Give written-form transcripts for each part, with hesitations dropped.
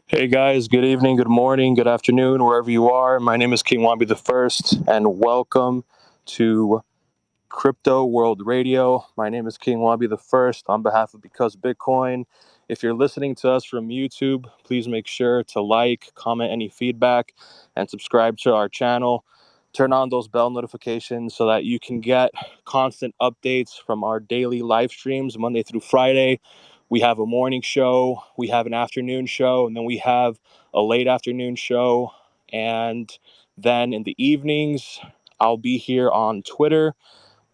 Hey guys, good evening, good morning, good afternoon, wherever you are. My name is King Wambi the First, and welcome to Crypto World Radio. My name is King Wambi the First on behalf of Because Bitcoin. If you're listening to us from YouTube, please make sure to like, comment any feedback, and subscribe to our channel. Turn on those bell notifications so that you can get constant updates from our daily live streams Monday through Friday. We have a morning show, we have an afternoon show, and then we have a late afternoon show. And then in the evenings, I'll be here on Twitter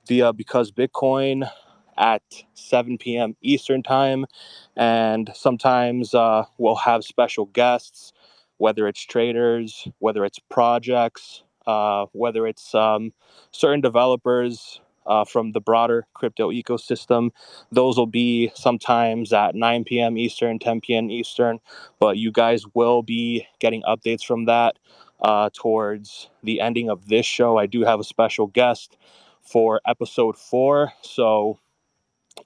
via Because Bitcoin at 7 p.m. Eastern Time. And sometimes we'll have special guests, whether it's traders, whether it's projects, whether it's certain developers from the broader crypto ecosystem. Those will be sometimes at 9 p.m. Eastern, 10 p.m. Eastern, but you guys will be getting updates from that towards the ending of this show. I do have a special guest for episode 4. So,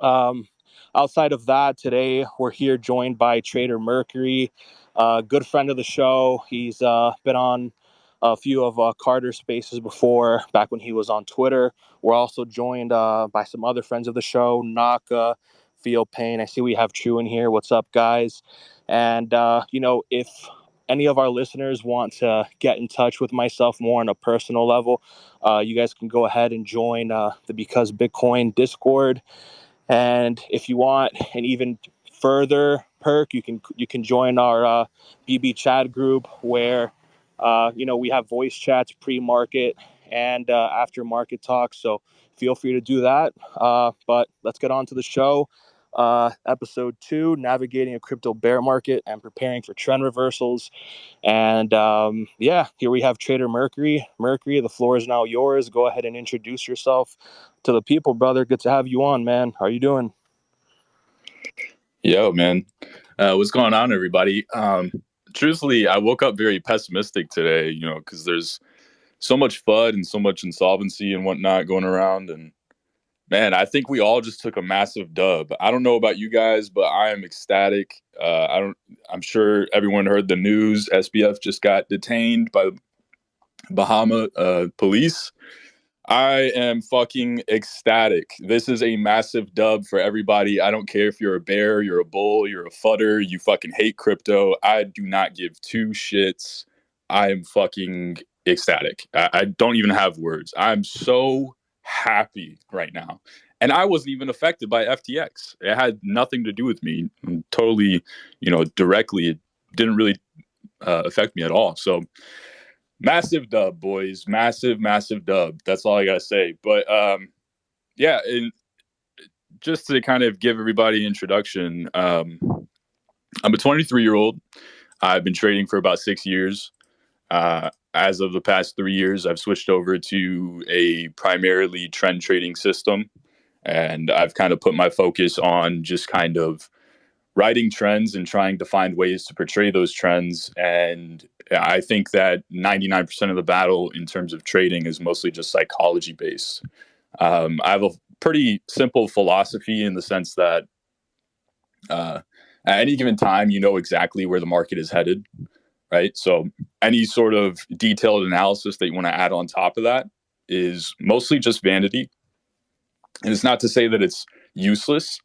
um, outside of that, today we're here joined by Trader Mercury, a good friend of the show. He's been on a few of Carter spaces before, back when he was on Twitter. We're also joined by some other friends of the show, Naka, Feel Pain. I see we have True in here. What's up, guys? And, if any of our listeners want to get in touch with myself more on a personal level, you guys can go ahead and join the Because Bitcoin Discord. And if you want an even further perk, you can join our BB chat group where we have voice chats pre-market and after market talk. So feel free to do that. But let's get on to the show. Episode 2: navigating a crypto bear market and preparing for trend reversals. And here we have Trader Mercury. Mercury, the floor is now yours. Go ahead and introduce yourself to the people, brother. Good to have you on, man. How are you doing? Yo, man. What's going on, everybody? Truthfully, I woke up very pessimistic today, because there's so much FUD and so much insolvency and whatnot going around. And man, I think we all just took a massive dub. I don't know about you guys, but I am ecstatic. I'm sure everyone heard the news. SBF just got detained by the Bahama police. I am fucking ecstatic. This is a massive dub for everybody. I don't care if you're a bear, you're a bull, you're a fudder, you fucking hate crypto. I do not give two shits. I am fucking ecstatic. I don't even have words. I'm so happy right now. And I wasn't even affected by FTX. It had nothing to do with me. Totally, directly. It didn't really affect me at all. So massive dub, boys. Massive, massive dub. That's all I gotta say. But yeah, and just to kind of give everybody an introduction, I'm a 23-year-old. I've been trading for about 6 years. As of the past 3 years, I've switched over to a primarily trend trading system, and I've kind of put my focus on just kind of writing trends and trying to find ways to portray those trends. And I think that 99% of the battle in terms of trading is mostly just psychology based. I have a pretty simple philosophy in the sense that at any given time, you know exactly where the market is headed, right? So any sort of detailed analysis that you want to add on top of that is mostly just vanity. And it's not to say that it's useless.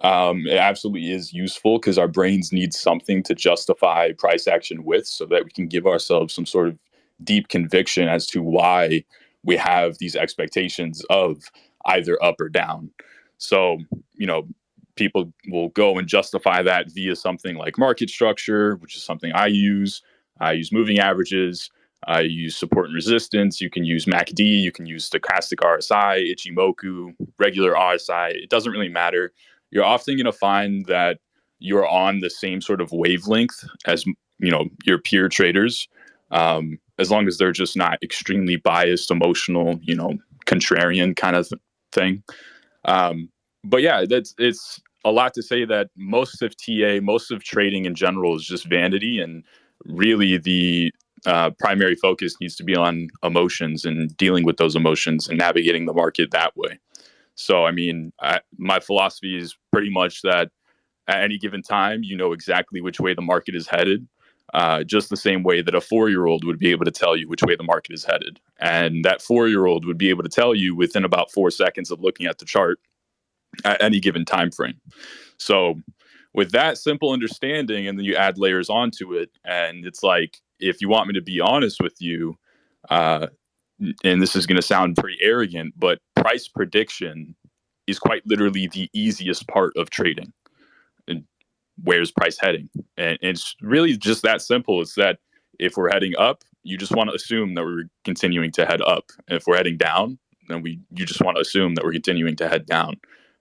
It absolutely is useful because our brains need something to justify price action with so that we can give ourselves some sort of deep conviction as to why we have these expectations of either up or down. So, people will go and justify that via something like market structure, which is something I use. I use moving averages. I use support and resistance. You can use MACD. You can use stochastic RSI, Ichimoku, regular RSI. It doesn't really matter. You're often going to find that you're on the same sort of wavelength as your peer traders, as long as they're just not extremely biased, emotional, contrarian kind of thing. But yeah, it's a lot to say that most of most of trading in general is just vanity, and really the primary focus needs to be on emotions and dealing with those emotions and navigating the market that way. So, I mean, my philosophy is pretty much that at any given time, you know exactly which way the market is headed. just the same way that a 4-year-old would be able to tell you which way the market is headed. And that 4-year-old would be able to tell you within about 4 seconds of looking at the chart at any given time frame. So with that simple understanding, and then you add layers onto it, and it's like, if you want me to be honest with you, uh, and this is going to sound pretty arrogant, but price prediction is quite literally the easiest part of trading. And where's price heading? And it's really just that simple. It's that if we're heading up, you just want to assume that we're continuing to head up. And if we're heading down, then you just want to assume that we're continuing to head down.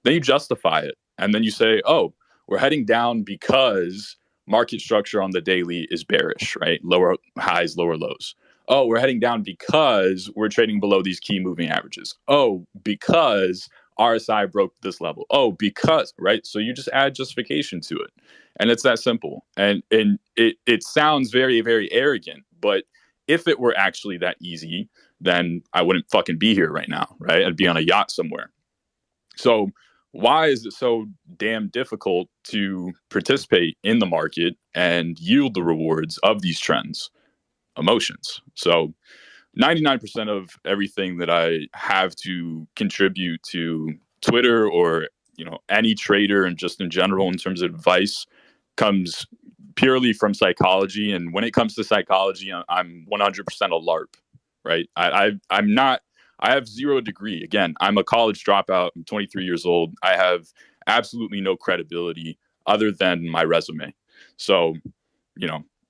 Then you justify it. And then you say, oh, we're heading down because market structure on the daily is bearish, right? Lower highs, lower lows. Oh, we're heading down because we're trading below these key moving averages. Oh, because RSI broke this level. Oh, because, right? So you just add justification to it. And it's that simple. And it sounds very, very arrogant, but if it were actually that easy, then I wouldn't fucking be here right now, right? I'd be on a yacht somewhere. So why is it so damn difficult to participate in the market and yield the rewards of these trends? Emotions. So 99% of everything that I have to contribute to Twitter or, any trader and just in general in terms of advice comes purely from psychology. And when it comes to psychology, I'm 100% a LARP, right? I'm not, I have 0 degree. Again, I'm a college dropout. I'm 23 years old. I have absolutely no credibility other than my resume. So,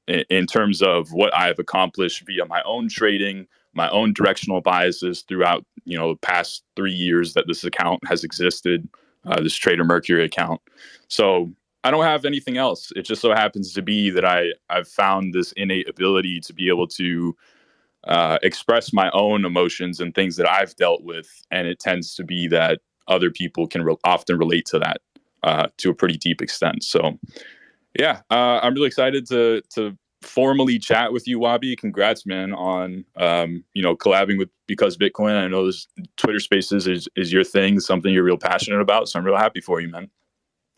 in terms of what I have accomplished via my own trading, my own directional biases throughout, the past 3 years that this account has existed, this Trader Mercury account. So I don't have anything else. It just so happens to be that I've found this innate ability to be able to express my own emotions and things that I've dealt with. And it tends to be that other people can often relate to that to a pretty deep extent. So yeah, I'm really excited to formally chat with you, Wabi. Congrats, man, on collabing with Because Bitcoin. I know this Twitter Spaces is your thing, something you're real passionate about. So I'm real happy for you, man.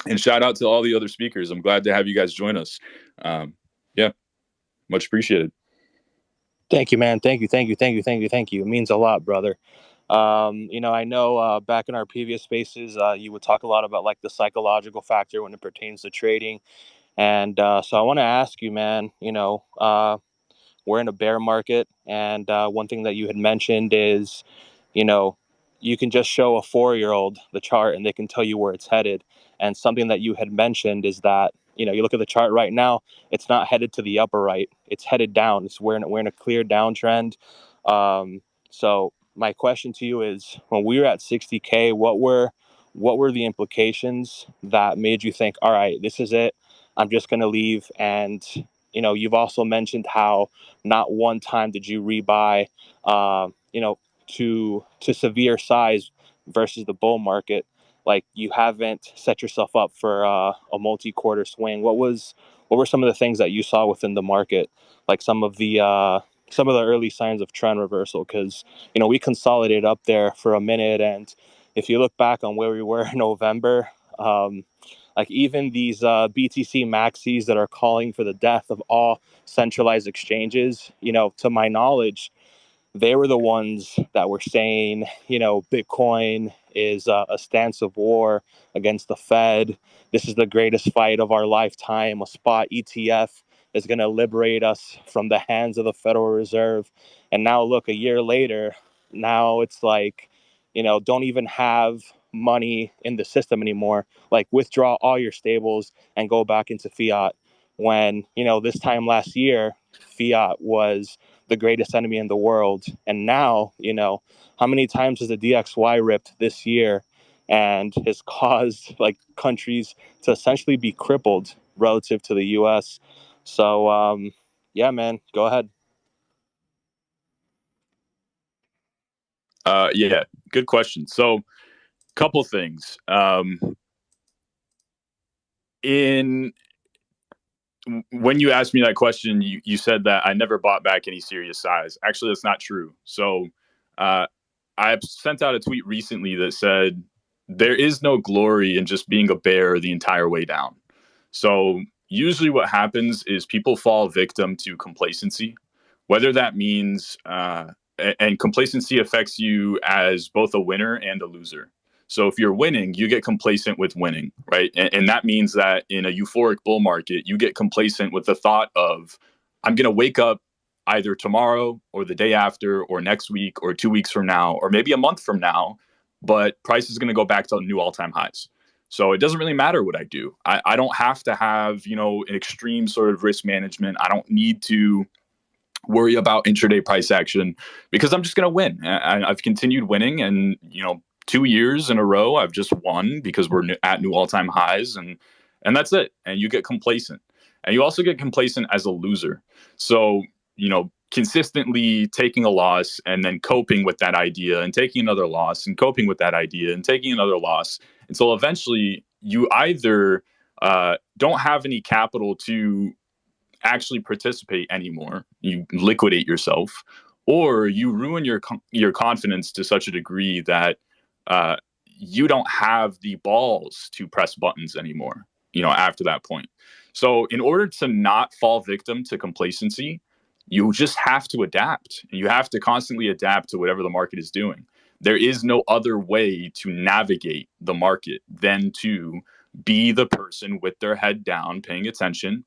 And shout out to all the other speakers. I'm glad to have you guys join us. Yeah, much appreciated. Thank you, man. Thank you. It means a lot, brother. I know back in our previous spaces, you would talk a lot about like the psychological factor when it pertains to trading. And so I want to ask you, man, we're in a bear market. And one thing that you had mentioned is, you know, you can just show a 4-year-old the chart and they can tell you where it's headed. And something that you had mentioned is that, you look at the chart right now, it's not headed to the upper right. It's headed down. We're in a clear downtrend. So my question to you is, when we were at 60K, what were the implications that made you think, all right, this is it. I'm just going to leave. And, you've also mentioned how not one time did you rebuy, to severe size versus the bull market. Like, you haven't set yourself up for a multi-quarter swing. What were some of the things that you saw within the market, like some of the early signs of trend reversal? Because we consolidated up there for a minute, and if you look back on where we were in November, like even these BTC maxis that are calling for the death of all centralized exchanges, to my knowledge, they were the ones that were saying, Bitcoin is a stance of war against the Fed. This is the greatest fight of our lifetime. A spot ETF is going to liberate us from the hands of the Federal Reserve. And now look, a year later, now it's like, don't even have money in the system anymore. Like, withdraw all your stables and go back into fiat. When, this time last year, fiat was the greatest enemy in the world. And now, how many times has the DXY ripped this year and has caused like countries to essentially be crippled relative to the US? So, yeah, man, go ahead. Yeah, good question. So, couple things. In When you asked me that question, you said that I never bought back any serious size. Actually, that's not true. So, uh, I sent out a tweet recently that said there is no glory in just being a bear the entire way down. So usually what happens is people fall victim to complacency, whether that means, and complacency affects you as both a winner and a loser. So if you're winning, you get complacent with winning, right? And that means that in a euphoric bull market, you get complacent with the thought of, I'm going to wake up either tomorrow or the day after or next week or 2 weeks from now or maybe a month from now, but price is going to go back to new all-time highs. So it doesn't really matter what I do. I don't have to have, an extreme sort of risk management. I don't need to worry about intraday price action because I'm just going to win. I've continued winning, and 2 years in a row I've just won because we're at new all-time highs, and that's it. And you get complacent, and you also get complacent as a loser. So consistently taking a loss and then coping with that idea and taking another loss and coping with that idea and taking another loss until eventually you either don't have any capital to actually participate anymore, you liquidate yourself, or you ruin your confidence to such a degree that you don't have the balls to press buttons anymore, after that point. So in order to not fall victim to complacency, you just have to adapt. You have to constantly adapt to whatever the market is doing. There is no other way to navigate the market than to be the person with their head down, paying attention,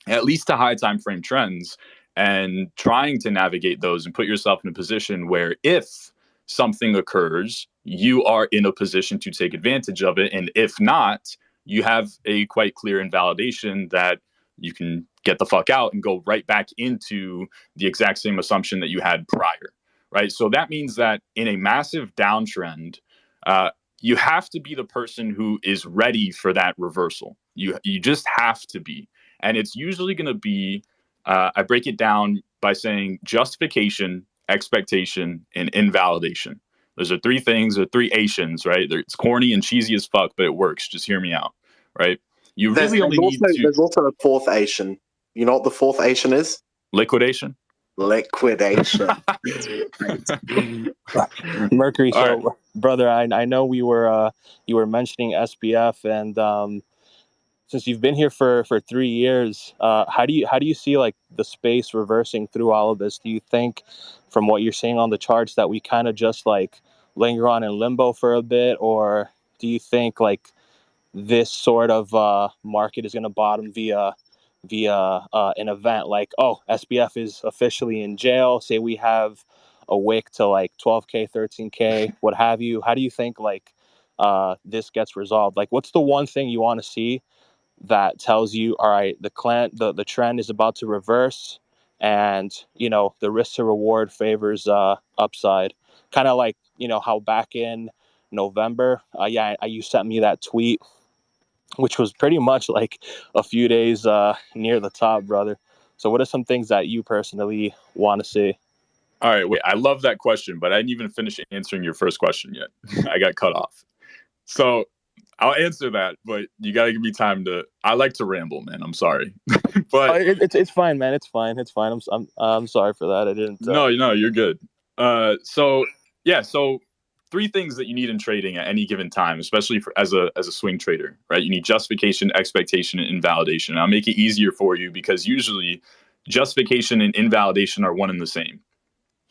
at least to high time frame trends, and trying to navigate those and put yourself in a position where if something occurs, you are in a position to take advantage of it. And if not, you have a quite clear invalidation that you can get the fuck out and go right back into the exact same assumption that you had prior, right? So that means that in a massive downtrend, you have to be the person who is ready for that reversal. You just have to be. And it's usually going to be, I break it down by saying justification, expectation, and invalidation. Those are three things, or three Asians, right? It's corny and cheesy as fuck, but it works. Just hear me out, right? You really only need to. There's also a fourth Asian. You know what the fourth Asian is? Liquidation. Liquidation. Mercury. So, All right. brother, I know you were mentioning SPF, and since you've been here for 3 years, how do you see like the space reversing through all of this? Do you think, from what you're seeing on the charts, that we kind of just like linger on in limbo for a bit, or do you think like this sort of market is going to bottom via an event like, oh, SBF is officially in jail? Say we have a wick to like 12K, 13K, what have you. How do you think like this gets resolved? Like, what's the one thing you want to see that tells you, all right, the trend is about to reverse, and the risk to reward favors upside? Kind of like how back in November, you sent me that tweet, which was pretty much like a few days near the top, brother. So what are some things that you personally want to see? All right, wait. I love that question, but I didn't even finish answering your first question yet. I got cut off. So I'll answer that, but you got to give me time to. I like to ramble, man. I'm sorry, but it's fine, man. It's fine. I'm sorry for that. I didn't. No, you're good. So three things that you need in trading at any given time, especially as a swing trader, right? You need justification, expectation, and invalidation. I'll make it easier for you because usually justification and invalidation are one and the same.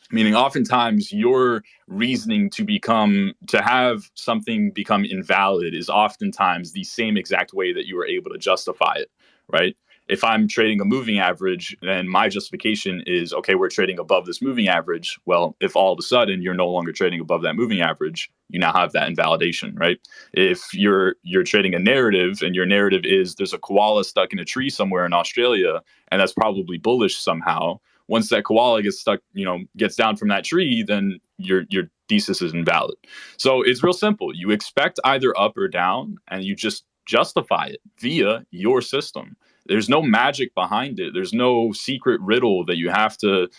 Meaning, oftentimes your reasoning to have something become invalid is oftentimes the same exact way that you were able to justify it, right? If I'm trading a moving average and my justification is, okay, we're trading above this moving average. Well, if all of a sudden you're no longer trading above that moving average, you now have that invalidation, right? If you're trading a narrative and your narrative is there's a koala stuck in a tree somewhere in Australia, and that's probably bullish somehow. Once that koala gets down from that tree, then your thesis is invalid. So it's real simple. You expect either up or down, and you just justify it via your system. There's no magic behind it. There's no secret riddle that you have to,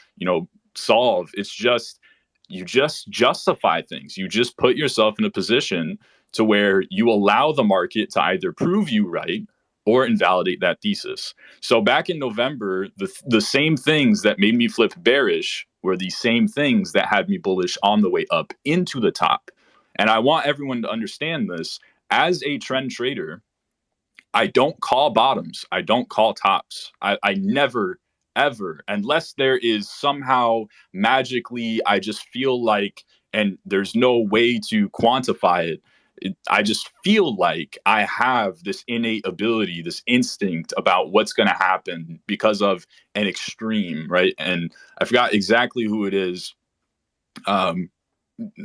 solve. It's just, you just justify things. You just put yourself in a position to where you allow the market to either prove you right or invalidate that thesis. So back in November, the same things that made me flip bearish were the same things that had me bullish on the way up into the top. And I want everyone to understand this. As a trend trader, I don't call bottoms. I don't call tops. I never, ever, unless there is somehow magically, I just feel like, and there's no way to quantify it. I just feel like I have this innate ability, this instinct about what's going to happen because of an extreme, right? And I forgot exactly who it is. Um,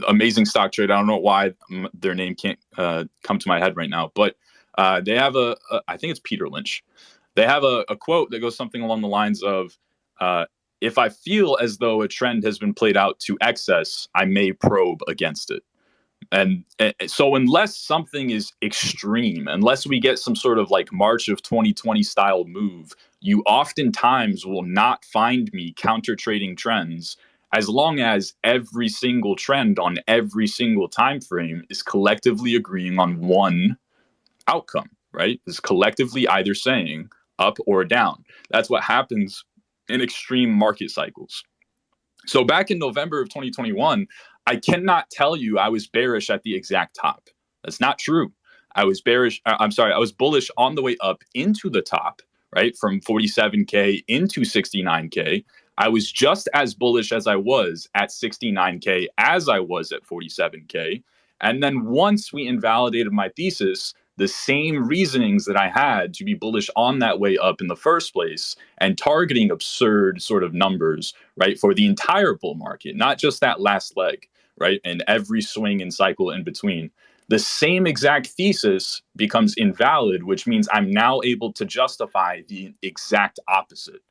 Amazing stock trade. I don't know why their name can't come to my head right now, but they have I think it's Peter Lynch. They have a quote that goes something along the lines of, if I feel as though a trend has been played out to excess, I may probe against it. And so unless something is extreme, unless we get some sort of like March of 2020 style move, you oftentimes will not find me counter trading trends as long as every single trend on every single time frame is collectively agreeing on one outcome, right? Is collectively either saying up or down. That's what happens in extreme market cycles. So back in November of 2021, I cannot tell you I was bearish at the exact top. That's not true. I was bearish. I'm sorry. I was bullish on the way up into the top, right? From 47K into 69K. I was just as bullish as I was at 69K as I was at 47K. And then once we invalidated my thesis, the same reasonings that I had to be bullish on that way up in the first place and targeting absurd sort of numbers, right, for the entire bull market, not just that last leg, right, and every swing and cycle in between. The same exact thesis becomes invalid, which means I'm now able to justify the exact opposite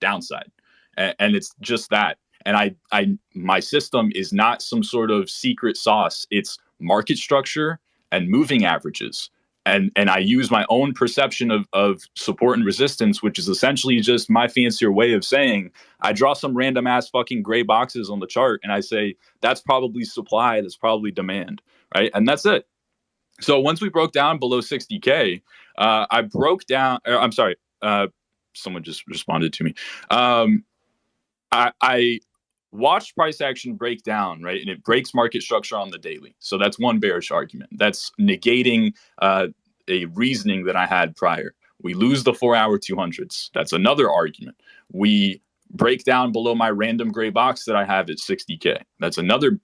downside. And it's just that. And my system is not some sort of secret sauce. It's market structure and moving averages. And I use my own perception of support and resistance, which is essentially just my fancier way of saying I draw some random ass fucking gray boxes on the chart and I say that's probably supply, that's probably demand, right? And that's it. So once we broke down below 60K, I broke down. I'm sorry, someone just responded to me. I watched price action break down, right? And it breaks market structure on the daily. So that's one bearish argument. That's negating a reasoning that I had prior. We lose the 4-hour 200s. That's another argument. We break down below my random gray box that I have at 60K. That's another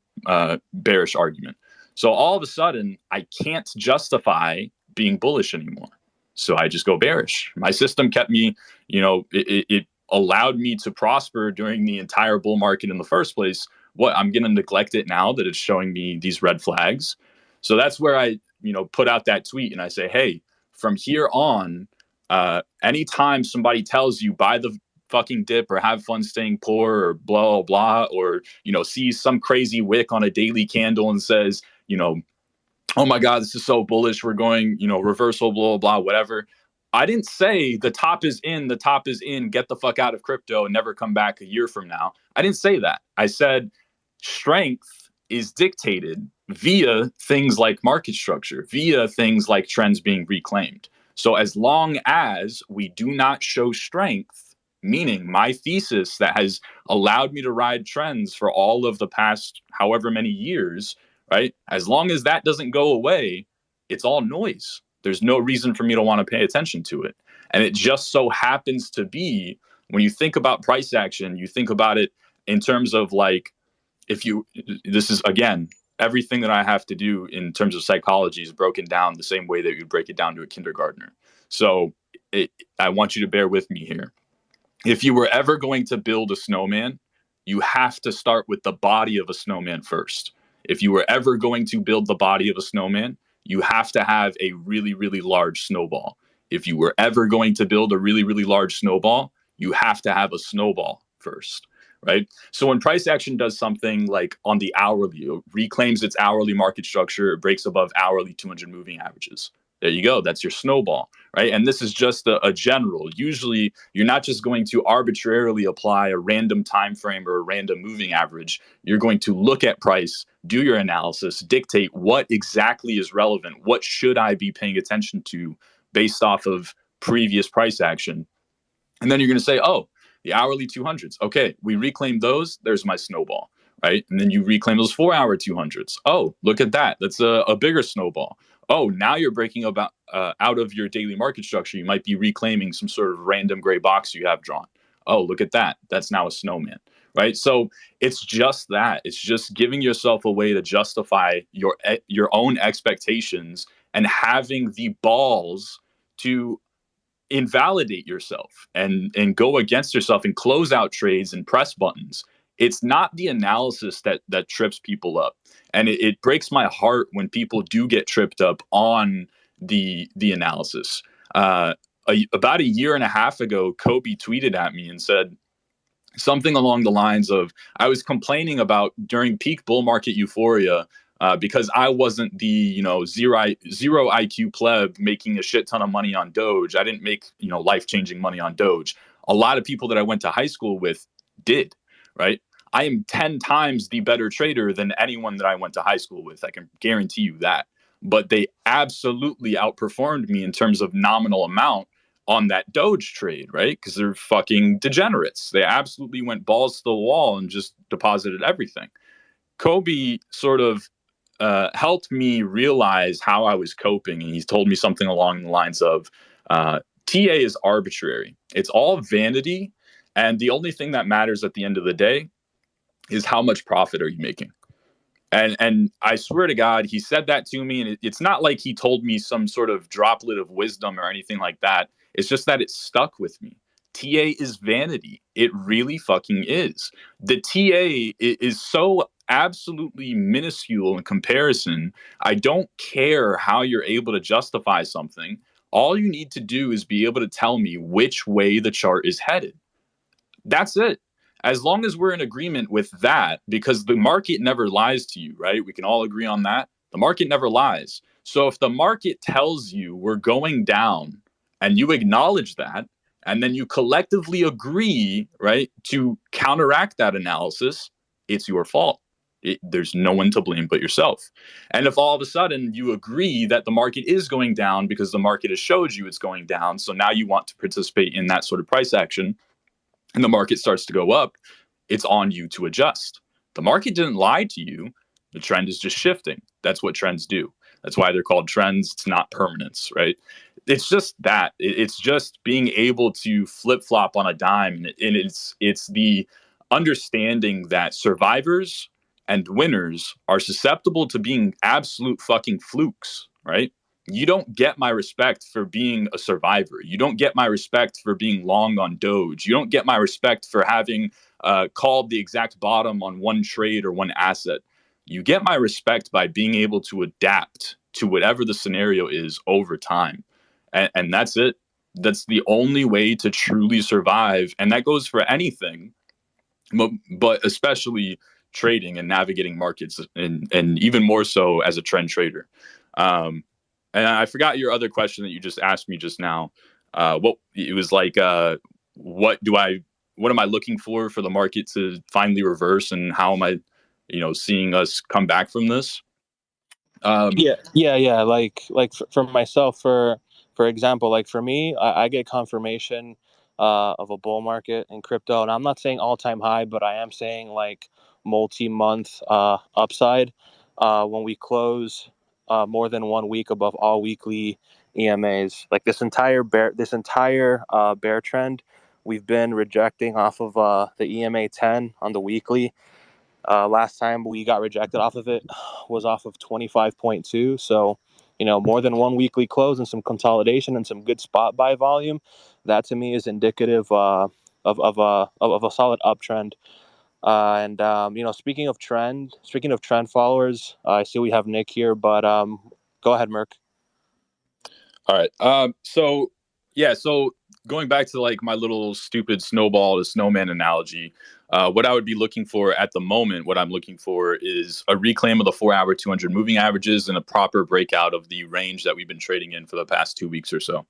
bearish argument. So all of a sudden, I can't justify being bullish anymore. So I just go bearish. My system kept me, it allowed me to prosper during the entire bull market in the first place. What, I'm going to neglect it now that it's showing me these red flags? So that's where I, put out that tweet and I say, hey, from here on, anytime somebody tells you buy the fucking dip or have fun staying poor or blah, blah, blah, or, sees some crazy wick on a daily candle and says, oh my God, this is so bullish. We're going, reversal, blah, blah, blah, whatever. I didn't say the top is in, get the fuck out of crypto and never come back a year from now. I didn't say that. I said strength is dictated via things like market structure, via things like trends being reclaimed. So as long as we do not show strength, meaning my thesis that has allowed me to ride trends for all of the past however many years, right? As long as that doesn't go away, it's all noise. There's no reason for me to want to pay attention to it. And it just so happens to be, when you think about price action, you think about it in terms of like, this is, again, everything that I have to do in terms of psychology is broken down the same way that you break it down to a kindergartner. So I want you to bear with me here. If you were ever going to build a snowman, you have to start with the body of a snowman first. If you were ever going to build the body of a snowman, you have to have a really, really large snowball. If you were ever going to build a really, really large snowball, you have to have a snowball first, right? So when price action does something like on the hourly, it reclaims its hourly market structure, it breaks above hourly 200 moving averages. There you go. That's your snowball, right? And this is just a general. Usually, you're not just going to arbitrarily apply a random time frame or a random moving average. You're going to look at price, do your analysis, dictate what exactly is relevant. What should I be paying attention to based off of previous price action? And then you're going to say, oh, the hourly 200s. Okay, we reclaim those. There's my snowball, right? And then you reclaim those 4-hour 200s. Oh, look at that. That's a bigger snowball. Oh, now you're breaking out of your daily market structure. You might be reclaiming some sort of random gray box you have drawn. Oh, look at that. That's now a snowman, right? So it's just that. It's just giving yourself a way to justify your own expectations and having the balls to invalidate yourself and go against yourself and close out trades and press buttons. It's not the analysis that trips people up, and it breaks my heart when people do get tripped up on the analysis. About a year and a half ago, Kobe tweeted at me and said something along the lines of, I was complaining about during peak bull market euphoria, because I wasn't the zero IQ pleb making a shit ton of money on Doge. I didn't make life changing money on Doge. A lot of people that I went to high school with did, right? I am 10 times the better trader than anyone that I went to high school with. I can guarantee you that. But they absolutely outperformed me in terms of nominal amount on that Doge trade, right? Because they're fucking degenerates. They absolutely went balls to the wall and just deposited everything. Kobe sort of helped me realize how I was coping. And he's told me something along the lines of, TA is arbitrary. It's all vanity. And the only thing that matters at the end of the day is how much profit are you making? And I swear to God, he said that to me. And it's not like he told me some sort of droplet of wisdom or anything like that. It's just that it stuck with me. TA is vanity. It really fucking is. The TA is so absolutely minuscule in comparison. I don't care how you're able to justify something. All you need to do is be able to tell me which way the chart is headed. That's it. As long as we're in agreement with that, because the market never lies to you, right? We can all agree on that. The market never lies. So if the market tells you we're going down and you acknowledge that, and then you collectively agree, right, to counteract that analysis, it's your fault. There's no one to blame but yourself. And if all of a sudden you agree that the market is going down because the market has showed you it's going down, so now you want to participate in that sort of price action, and the market starts to go up, it's on you to adjust. The market didn't lie to you. The trend is just shifting. That's what trends do. That's why they're called trends. It's not permanence, right? It's just that. It's just being able to flip-flop on a dime. And it's the understanding that survivors and winners are susceptible to being absolute fucking flukes, right? You don't get my respect for being a survivor. You don't get my respect for being long on Doge. You don't get my respect for having called the exact bottom on one trade or one asset. You get my respect by being able to adapt to whatever the scenario is over time. And that's it. That's the only way to truly survive. And that goes for anything, but especially trading and navigating markets, and even more so as a trend trader. And I forgot your other question that you just asked me just now. What it was like, what am I looking for the market to finally reverse, and how am I, seeing us come back from this? Yeah. Like for myself, for example, like for me, I get confirmation of a bull market in crypto, and I'm not saying all time high, but I am saying like multi-month upside when we close more than 1 week above all weekly EMAs. Like this entire bear trend, we've been rejecting off of the EMA 10 on the weekly. Last time we got rejected off of it was off of 25.2. So, more than 1 weekly close and some consolidation and some good spot buy volume. That to me is indicative of a solid uptrend. Speaking of trend followers, I see we have Nick here, but go ahead, Merk. All right. So going back to like my little stupid snowball to snowman analogy, what I would be looking for at the moment, what I'm looking for is a reclaim of the 4-hour 200 moving averages and a proper breakout of the range that we've been trading in for the past 2 weeks or so.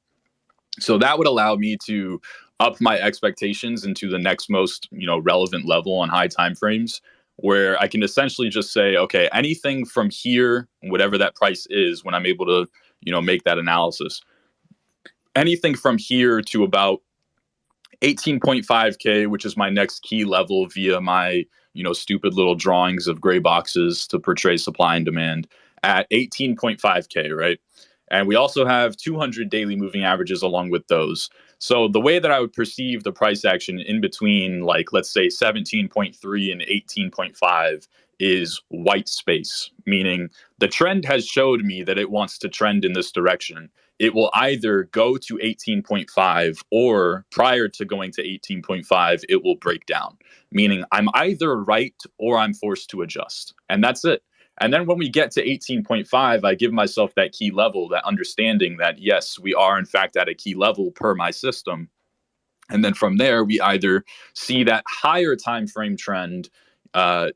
So that would allow me to up my expectations into the next most, relevant level on high time frames, where I can essentially just say, okay, anything from here, whatever that price is, when I'm able to, make that analysis, anything from here to about 18.5K, which is my next key level via my, stupid little drawings of gray boxes to portray supply and demand at 18.5K, right? And we also have 200 daily moving averages along with those. So the way that I would perceive the price action in between, like, let's say 17.3 and 18.5 is white space, meaning the trend has showed me that it wants to trend in this direction. It will either go to 18.5 or prior to going to 18.5, it will break down, meaning I'm either right or I'm forced to adjust. And that's it. And then when we get to 18.5, I give myself that key level, that understanding that, yes, we are in fact at a key level per my system. And then from there, we either see that higher time frame trend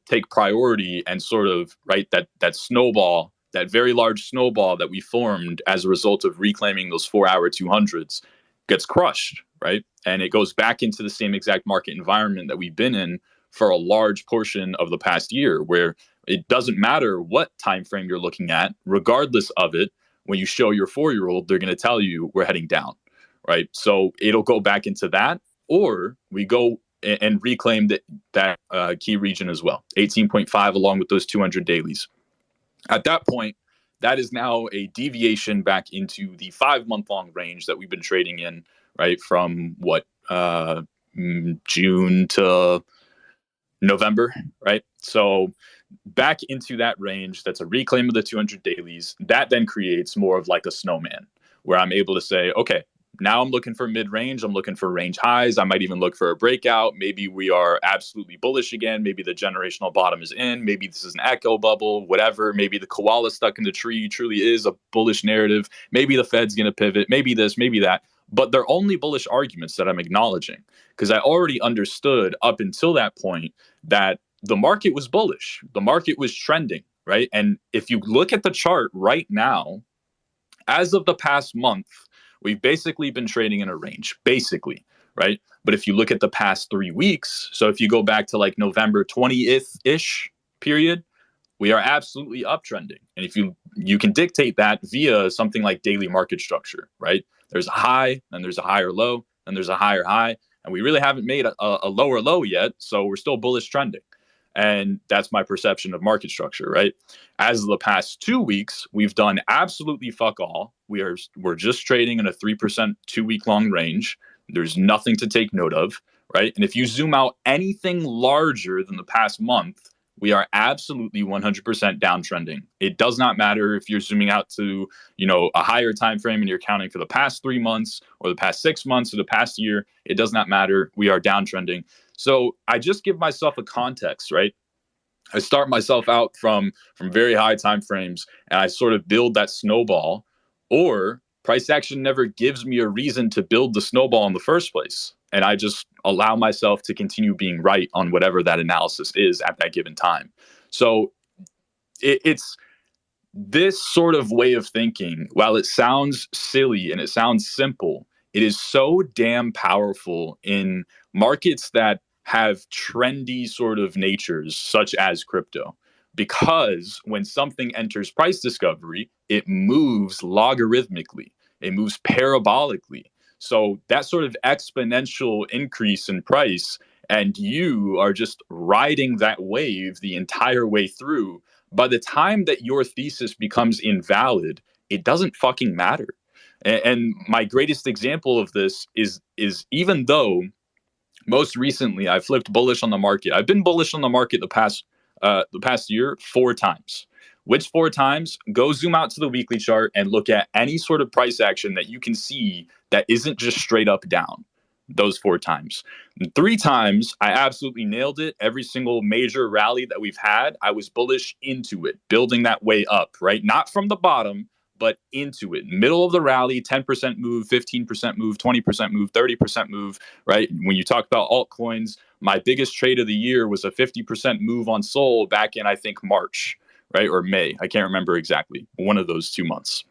take priority and sort of, right, that snowball, that very large snowball that we formed as a result of reclaiming those 4-hour 200s gets crushed, right? And it goes back into the same exact market environment that we've been in for a large portion of the past year, where it doesn't matter what time frame you're looking at, regardless of it. When you show your 4-year-old, they're going to tell you we're heading down, right? So it'll go back into that, or we go and reclaim that key region as well, 18.5 along with those 200 dailies. At that point, that is now a deviation back into the 5-month-long range that we've been trading in, right, from June to November, right? So back into that range, that's a reclaim of the 200 dailies. That then creates more of like a snowman, where I'm able to say, okay, now I'm looking for mid-range. I'm looking for range highs. I might even look for a breakout. Maybe we are absolutely bullish again. Maybe the generational bottom is in. Maybe this is an echo bubble, whatever. Maybe the koala stuck in the tree truly is a bullish narrative. Maybe the Fed's going to pivot. Maybe this, maybe that. But they're only bullish arguments that I'm acknowledging, because I already understood up until that point that the market was bullish. The market was trending, right? And if you look at the chart right now, as of the past month, we've basically been trading in a range, basically, right? But if you look at the past 3 weeks, so if you go back to like November 20th-ish period, we are absolutely uptrending. And if you can dictate that via something like daily market structure, right? There's a high, then there's a higher low, then there's a higher high, and we really haven't made a lower low yet, so we're still bullish trending. And that's my perception of market structure, right? As of the past 2 weeks, we've done absolutely fuck all. We're just trading in a 3% 2-week long range. There's nothing to take note of, right? And if you zoom out anything larger than the past month, we are absolutely 100% downtrending. It does not matter if you're zooming out to, a higher time frame and you're counting for the past 3 months or the past 6 months or the past year. It does not matter. We are downtrending. So I just give myself a context, right? I start myself out from very high time frames, and I sort of build that snowball, or price action never gives me a reason to build the snowball in the first place. And I just allow myself to continue being right on whatever that analysis is at that given time. So it's this sort of way of thinking, while it sounds silly and it sounds simple, it is so damn powerful in markets that have trendy sort of natures, such as crypto. Because when something enters price discovery, it moves logarithmically, it moves parabolically. So that sort of exponential increase in price, and you are just riding that wave the entire way through. By the time that your thesis becomes invalid, it doesn't fucking matter. And my greatest example of this is even though most recently I flipped bullish on the market. I've been bullish on the market the past year 4 times. Which 4 times? Go zoom out to the weekly chart and look at any sort of price action that you can see that isn't just straight up down. Those 4 times. And 3 times, I absolutely nailed it. Every single major rally that we've had, I was bullish into it, building that way up, right? Not from the bottom, but into it. Middle of the rally, 10% move, 15% move, 20% move, 30% move, right? When you talk about altcoins, my biggest trade of the year was a 50% move on Sol back in, I think, March, right? Or May. I can't remember exactly. One of those 2 months.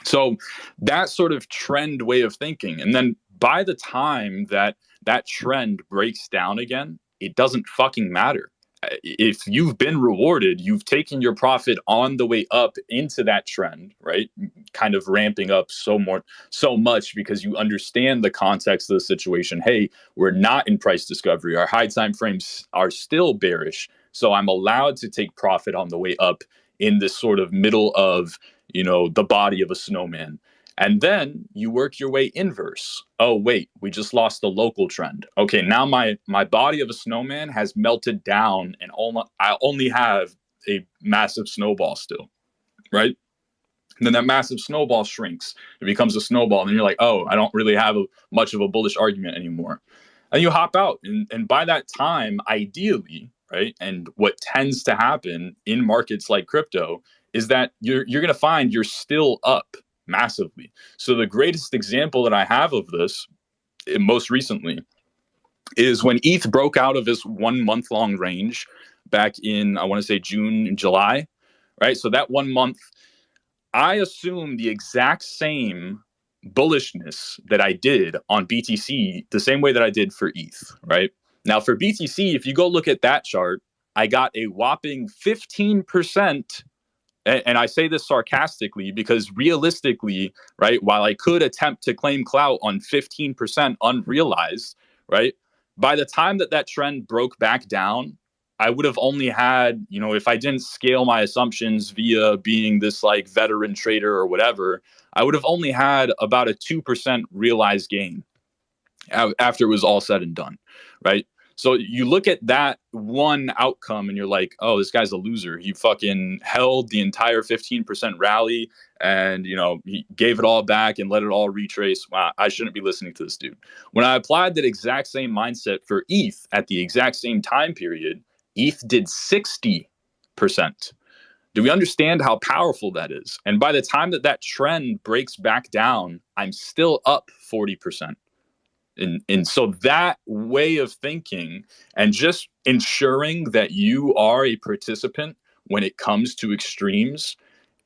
So that sort of trend way of thinking. And then by the time that trend breaks down again, it doesn't fucking matter. If you've been rewarded, you've taken your profit on the way up into that trend, right? Kind of ramping up so much because you understand the context of the situation. Hey, we're not in price discovery. Our high time frames are still bearish. So I'm allowed to take profit on the way up in this sort of middle of, the body of a snowman. And then you work your way inverse. Oh, wait, we just lost the local trend. Okay, now my body of a snowman has melted down and I only have a massive snowball still, right? And then that massive snowball shrinks. It becomes a snowball. And then you're like, oh, I don't really have much of a bullish argument anymore. And you hop out. And by that time, ideally, right, and what tends to happen in markets like crypto is that you're going to find you're still up massively. So the greatest example that I have of this most recently is when ETH broke out of this 1 month long range back in, I want to say June and July, right? So that 1 month, I assume the exact same bullishness that I did on BTC, the same way that I did for ETH, right? Now for BTC, if you go look at that chart, I got a whopping 15%. And I say this sarcastically because realistically, right, while I could attempt to claim clout on 15% unrealized, right, by the time that trend broke back down, I would have only had, if I didn't scale my assumptions via being this like veteran trader or whatever, I would have only had about a 2% realized gain after it was all said and done, right? So you look at that one outcome and you're like, oh, this guy's a loser. He fucking held the entire 15% rally and, he gave it all back and let it all retrace. Wow, I shouldn't be listening to this dude. When I applied that exact same mindset for ETH at the exact same time period, ETH did 60%. Do we understand how powerful that is? And by the time that trend breaks back down, I'm still up 40%. And so that way of thinking and just ensuring that you are a participant when it comes to extremes,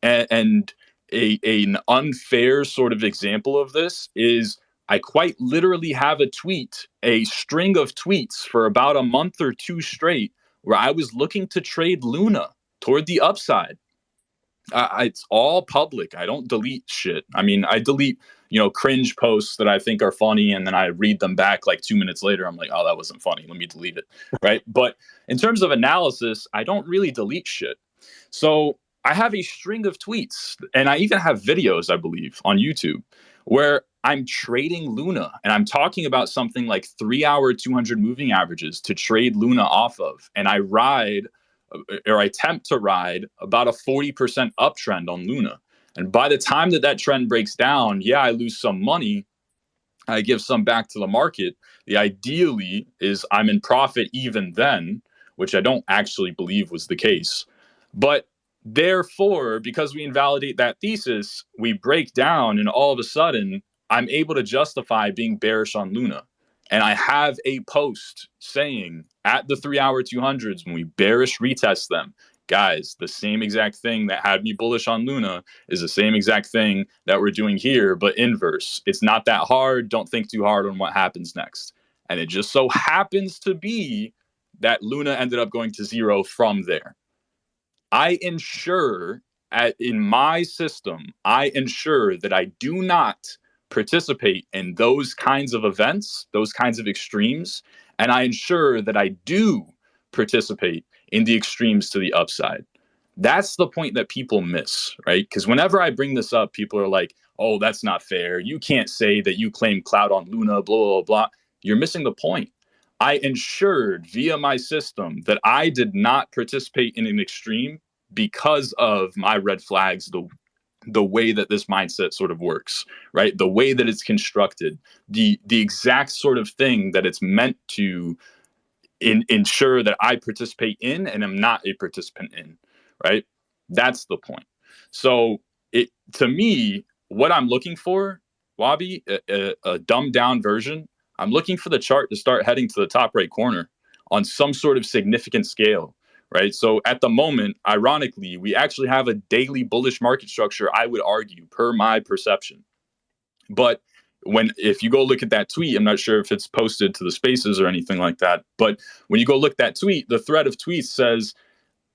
and an unfair sort of example of this is I quite literally have a string of tweets for about a month or two straight where I was looking to trade Luna toward the upside. It's all public. I don't delete shit. I mean, I delete, cringe posts that I think are funny, and then I read them back like 2 minutes later. I'm like, oh, that wasn't funny. Let me delete it. Right. But in terms of analysis, I don't really delete shit. So I have a string of tweets, and I even have videos, I believe, on YouTube where I'm trading Luna and I'm talking about something like 3 hour 200 moving averages to trade Luna off of. And I attempt to ride about a 40% uptrend on Luna. And by the time that trend breaks down, yeah, I lose some money. I give some back to the market. The ideally is I'm in profit even then, which I don't actually believe was the case. But therefore, because we invalidate that thesis, we break down and all of a sudden I'm able to justify being bearish on Luna. And I have a post saying at the 3 hour 200s when we bearish retest them, guys, the same exact thing that had me bullish on Luna is the same exact thing that we're doing here, but inverse. It's not that hard. Don't think too hard on what happens next. And it just so happens to be that Luna ended up going to zero from there. I ensure in my system, I ensure that I do not participate in those kinds of events, those kinds of extremes, and I ensure that I do participate in the extremes to the upside. That's the point that people miss, right? Because whenever I bring this up, people are like, oh, that's not fair. You can't say that you claim clout on Luna, blah, blah, blah. You're missing the point. I ensured via my system that I did not participate in an extreme because of my red flags, the way that this mindset sort of works, right? The way that it's constructed, the exact sort of thing that it's meant to ensure that I participate in and am not a participant in, right? That's the point. So to me, what I'm looking for, Wabi, a dumbed down version, I'm looking for the chart to start heading to the top right corner on some sort of significant scale, right? So at the moment, ironically, we actually have a daily bullish market structure, I would argue, per my perception. But if you go look at that tweet, I'm not sure if it's posted to the spaces or anything like that, but when you go look that tweet, the thread of tweets says,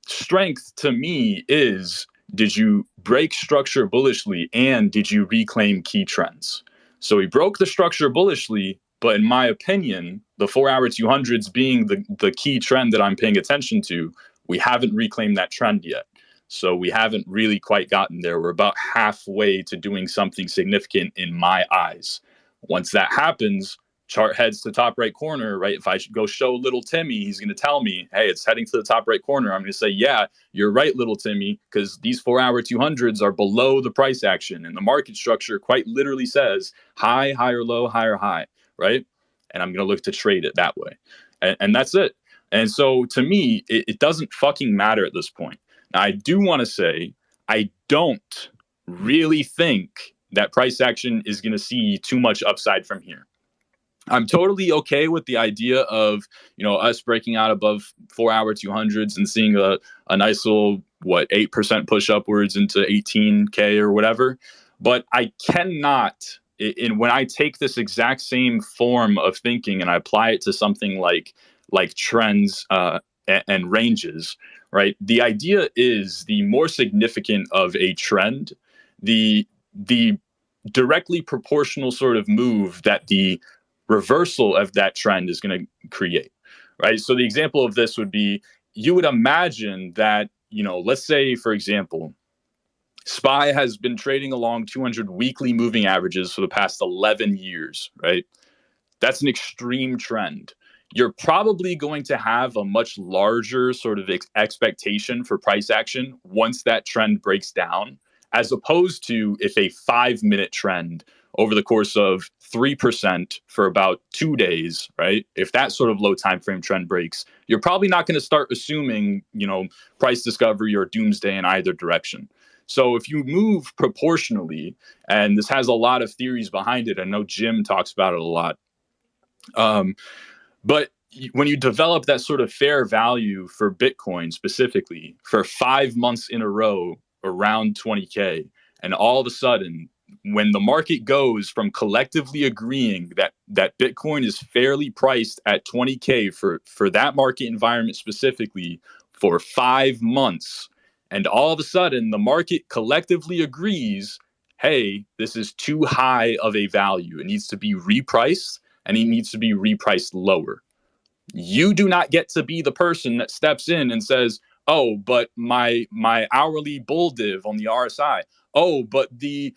strength to me is, did you break structure bullishly and did you reclaim key trends? So he broke the structure bullishly, but in my opinion, the 4 hour 200s being the key trend that I'm paying attention to, we haven't reclaimed that trend yet. So we haven't really quite gotten there. We're about halfway to doing something significant in my eyes. Once that happens, chart heads to top right corner, right? If I should go show little Timmy, he's going to tell me, hey, it's heading to the top right corner. I'm going to say, yeah, you're right, little Timmy, because these 4-hour 200s are below the price action. And the market structure quite literally says high, higher, low, higher, high, right? And I'm going to look to trade it that way. And that's it. And so to me, it doesn't fucking matter at this point. Now, I do want to say, I don't really think that price action is going to see too much upside from here. I'm totally okay with the idea of, us breaking out above 4-hour 200s and seeing a nice little, 8% push upwards into 18K or whatever. But I cannot, when I take this exact same form of thinking and I apply it to something like trends and ranges, right? The idea is the more significant of a trend, the directly proportional sort of move that the reversal of that trend is going to create, right? So the example of this would be, you would imagine that, let's say, for example, SPY has been trading along 200 weekly moving averages for the past 11 years, right? That's an extreme trend. You're probably going to have a much larger sort of expectation for price action once that trend breaks down, as opposed to if a 5-minute trend over the course of 3% for about 2 days, right? If that sort of low time frame trend breaks, you're probably not going to start assuming, price discovery or doomsday in either direction. So if you move proportionally, and this has a lot of theories behind it, I know Jim talks about it a lot. But when you develop that sort of fair value for Bitcoin specifically for 5 months in a row around 20K, and all of a sudden, when the market goes from collectively agreeing that Bitcoin is fairly priced at 20K for that market environment specifically for 5 months, and all of a sudden the market collectively agrees, hey, this is too high of a value. It needs to be repriced, and it needs to be repriced lower. You do not get to be the person that steps in and says, oh, but my hourly bull div on the RSI. Oh, but the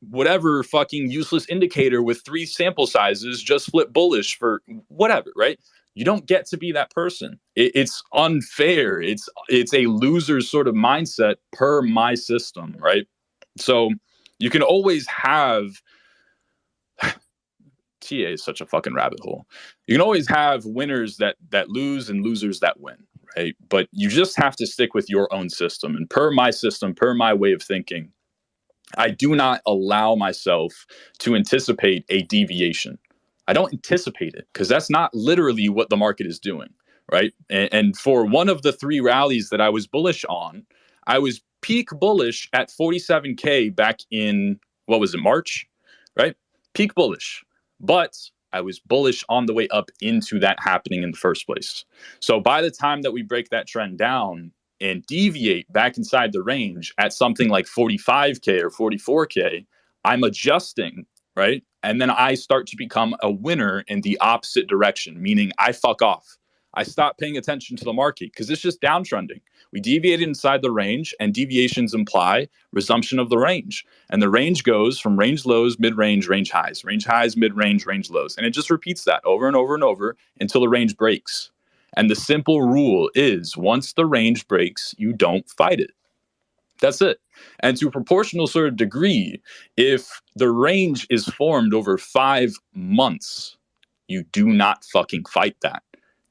whatever fucking useless indicator with 3 sample sizes just flipped bullish for whatever, right? You don't get to be that person. It's unfair. It's a loser sort of mindset per my system, right? So you can always have TA is such a fucking rabbit hole. You can always have winners that lose and losers that win, right? But you just have to stick with your own system. And per my system, per my way of thinking, I do not allow myself to anticipate a deviation. I don't anticipate it because that's not literally what the market is doing, right? And for one of the 3 rallies that I was bullish on, I was peak bullish at 47K back in, March, right? Peak bullish. But I was bullish on the way up into that happening in the first place. So by the time that we break that trend down and deviate back inside the range at something like 45K or 44K, I'm adjusting, right? And then I start to become a winner in the opposite direction, meaning I fuck off. I stop paying attention to the market because it's just downtrending. We deviated inside the range, and deviations imply resumption of the range. And the range goes from range lows, mid-range, range highs, mid-range, range lows. And it just repeats that over and over and over until the range breaks. And the simple rule is once the range breaks, you don't fight it. That's it. And to a proportional sort of degree, if the range is formed over 5 months, you do not fucking fight that.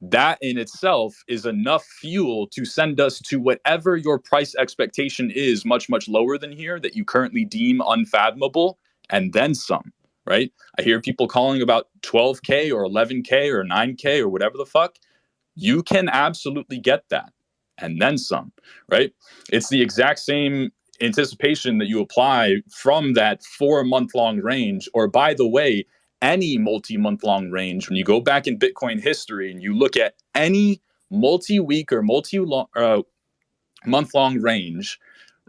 That in itself is enough fuel to send us to whatever your price expectation is, much, much lower than here, that you currently deem unfathomable, and then some, right? I hear people calling about 12K or 11K or 9K or whatever the fuck. You can absolutely get that, and then some, right? It's the exact same anticipation that you apply from that 4-month-long range, or by the way, any multi-month-long range. When you go back in Bitcoin history and you look at any multi-week or month-long range,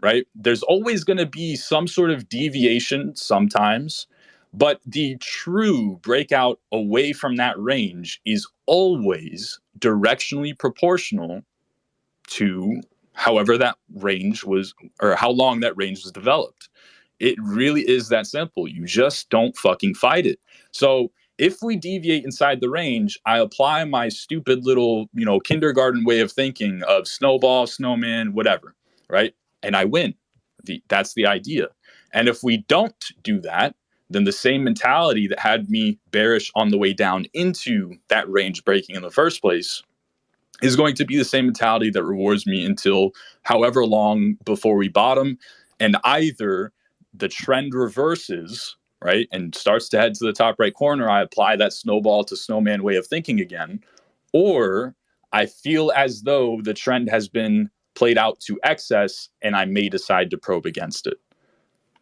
right, there's always going to be some sort of deviation sometimes, but the true breakout away from that range is always directionally proportional to however that range was, or how long that range was developed. It really is that simple. You just don't fucking fight it. So if we deviate inside the range, I apply my stupid little, kindergarten way of thinking of snowball, snowman, whatever, right? And I win. That's the idea. And if we don't do that, then the same mentality that had me bearish on the way down into that range breaking in the first place is going to be the same mentality that rewards me until however long before we bottom. And either the trend reverses, right, and starts to head to the top right corner, I apply that snowball to snowman way of thinking again, or I feel as though the trend has been played out to excess and I may decide to probe against it.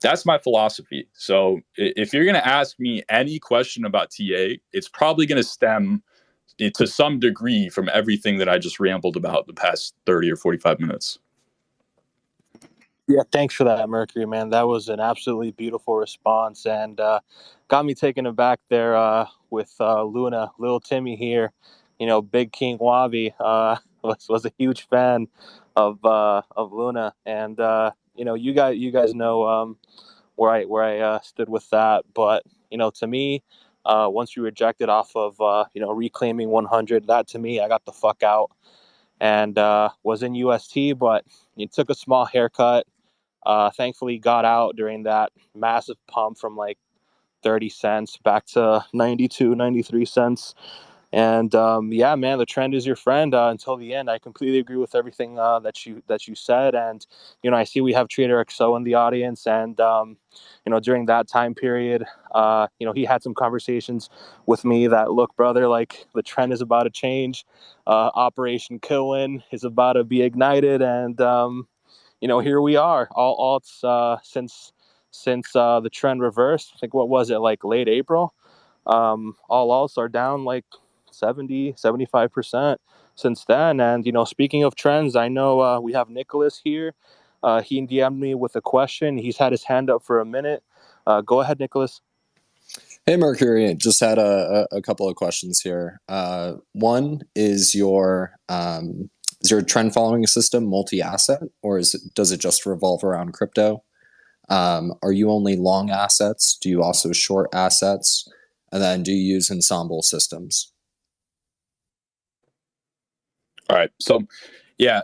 That's my philosophy. So if you're going to ask me any question about TA, it's probably going to stem to some degree from everything that I just rambled about the past 30 or 45 minutes. Yeah, thanks for that, Mercury, man. That was an absolutely beautiful response, and got me taken aback there with Luna, little Timmy here. Big King Wabi was a huge fan of Luna, and you guys know where I stood with that. But to me, once you rejected off of reclaiming 100, that to me, I got the fuck out and was in UST, but it took a small haircut. Thankfully, got out during that massive pump from like 30 cents back to 92, 93 cents. And yeah, man, the trend is your friend until the end. I completely agree with everything that you said. And I see we have Trader XO in the audience, and during that time period, he had some conversations with me that, look, brother, like the trend is about to change. Operation Killwin is about to be ignited, and here we are. All it's since the trend reversed. I think, what was it, like late April? All alts are down like 70-75% since then. And speaking of trends, I know we have Nicholas here. He DM'd me with a question. He's had his hand up for a minute. Go ahead, Nicholas. Hey, Mercury. Just had a couple of questions here. One is your trend following system multi-asset, or does it just revolve around crypto? Are you only long assets? Do you also short assets? And then do you use ensemble systems? All right. So, yeah.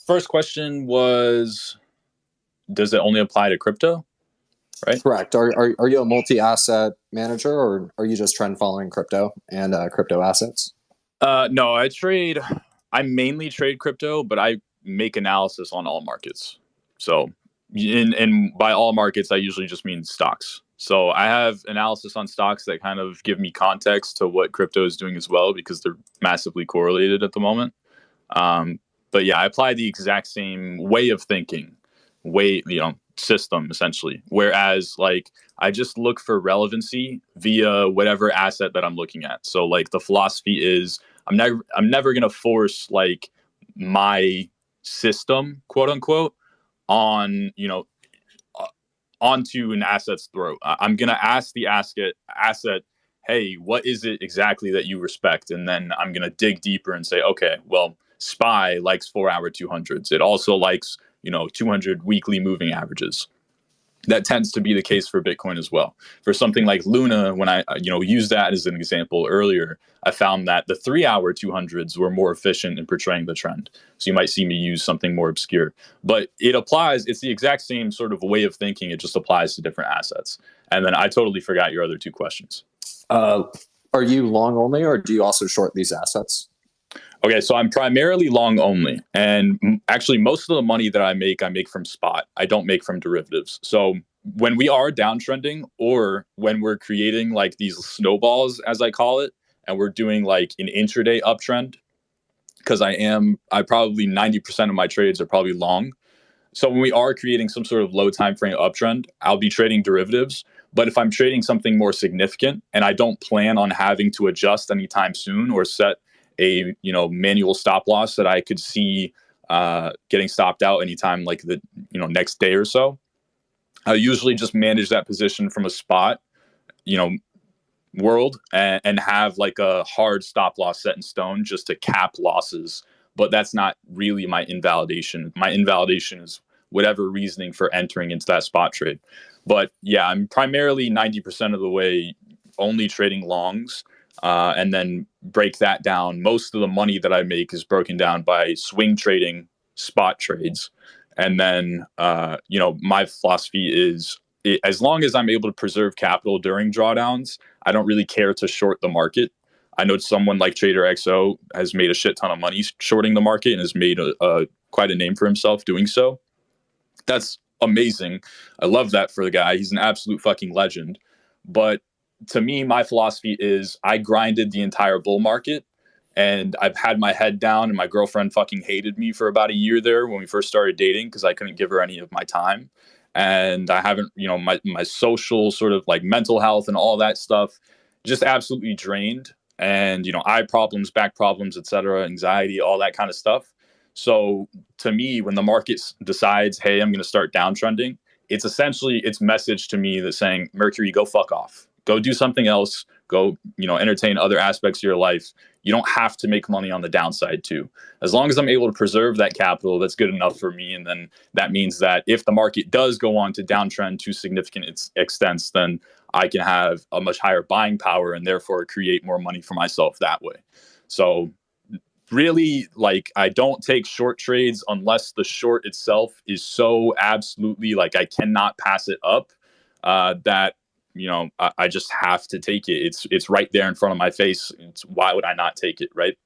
First question was, does it only apply to crypto? Right? Correct. Are you a multi-asset manager, or are you just trend following crypto and crypto assets? No, I mainly trade crypto, but I make analysis on all markets. So, and by all markets, I usually just mean stocks. So I have analysis on stocks that kind of give me context to what crypto is doing as well, because they're massively correlated at the moment. But yeah, I apply the exact same way of thinking, system essentially. Whereas like I just look for relevancy via whatever asset that I'm looking at. So like the philosophy is I'm never going to force like my system, quote unquote, on, onto an asset's throat. I'm going to ask the asset, hey, what is it exactly that you respect? And then I'm going to dig deeper and say, okay, well, SPY likes 4-hour 200s. It also likes, 200 weekly moving averages. That tends to be the case for Bitcoin as well. For something like Luna, when I used that as an example earlier, I found that the 3-hour 200s were more efficient in portraying the trend. So you might see me use something more obscure, but it's the exact same sort of way of thinking. It just applies to different assets. And then I totally forgot your other two questions. Are you long only, or do you also short these assets? Okay, so I'm primarily long only, and actually most of the money that I make from spot. I don't make from derivatives. So when we are downtrending, or when we're creating like these snowballs, as I call it, and we're doing like an intraday uptrend, because I probably 90% of my trades are probably long. So when we are creating some sort of low time frame uptrend, I'll be trading derivatives. But if I'm trading something more significant and I don't plan on having to adjust anytime soon, or set a manual stop loss that I could see getting stopped out anytime like the next day or so, I usually just manage that position from a spot world, and have like a hard stop loss set in stone just to cap losses but that's not really my invalidation. My invalidation is whatever reasoning for entering into that spot trade. But yeah, I'm primarily 90% of the way only trading longs, and then break that down. Most of the money that I make is broken down by swing trading spot trades. And then, my philosophy is as long as I'm able to preserve capital during drawdowns, I don't really care to short the market. I know someone like Trader XO has made a shit ton of money shorting the market and has made quite a name for himself doing so. That's amazing. I love that for the guy. He's an absolute fucking legend. But to me, my philosophy is I grinded the entire bull market, and I've had my head down, and my girlfriend fucking hated me for about a year there when we first started dating because I couldn't give her any of my time. And I haven't, my social sort of like mental health and all that stuff just absolutely drained. And, eye problems, back problems, etc., anxiety, all that kind of stuff. So to me, when the market decides, hey, I'm going to start downtrending, it's essentially its message to me that's saying, Mercury, go fuck off. Go do something else. Go, entertain other aspects of your life. You don't have to make money on the downside too. As long as I'm able to preserve that capital, that's good enough for me. And then that means that if the market does go on to downtrend to significant extents, then I can have a much higher buying power and therefore create more money for myself that way. So really, like, I don't take short trades unless the short itself is so absolutely like I cannot pass it up, that I just have to take it. It's right there in front of my face. Why would I not take it, right?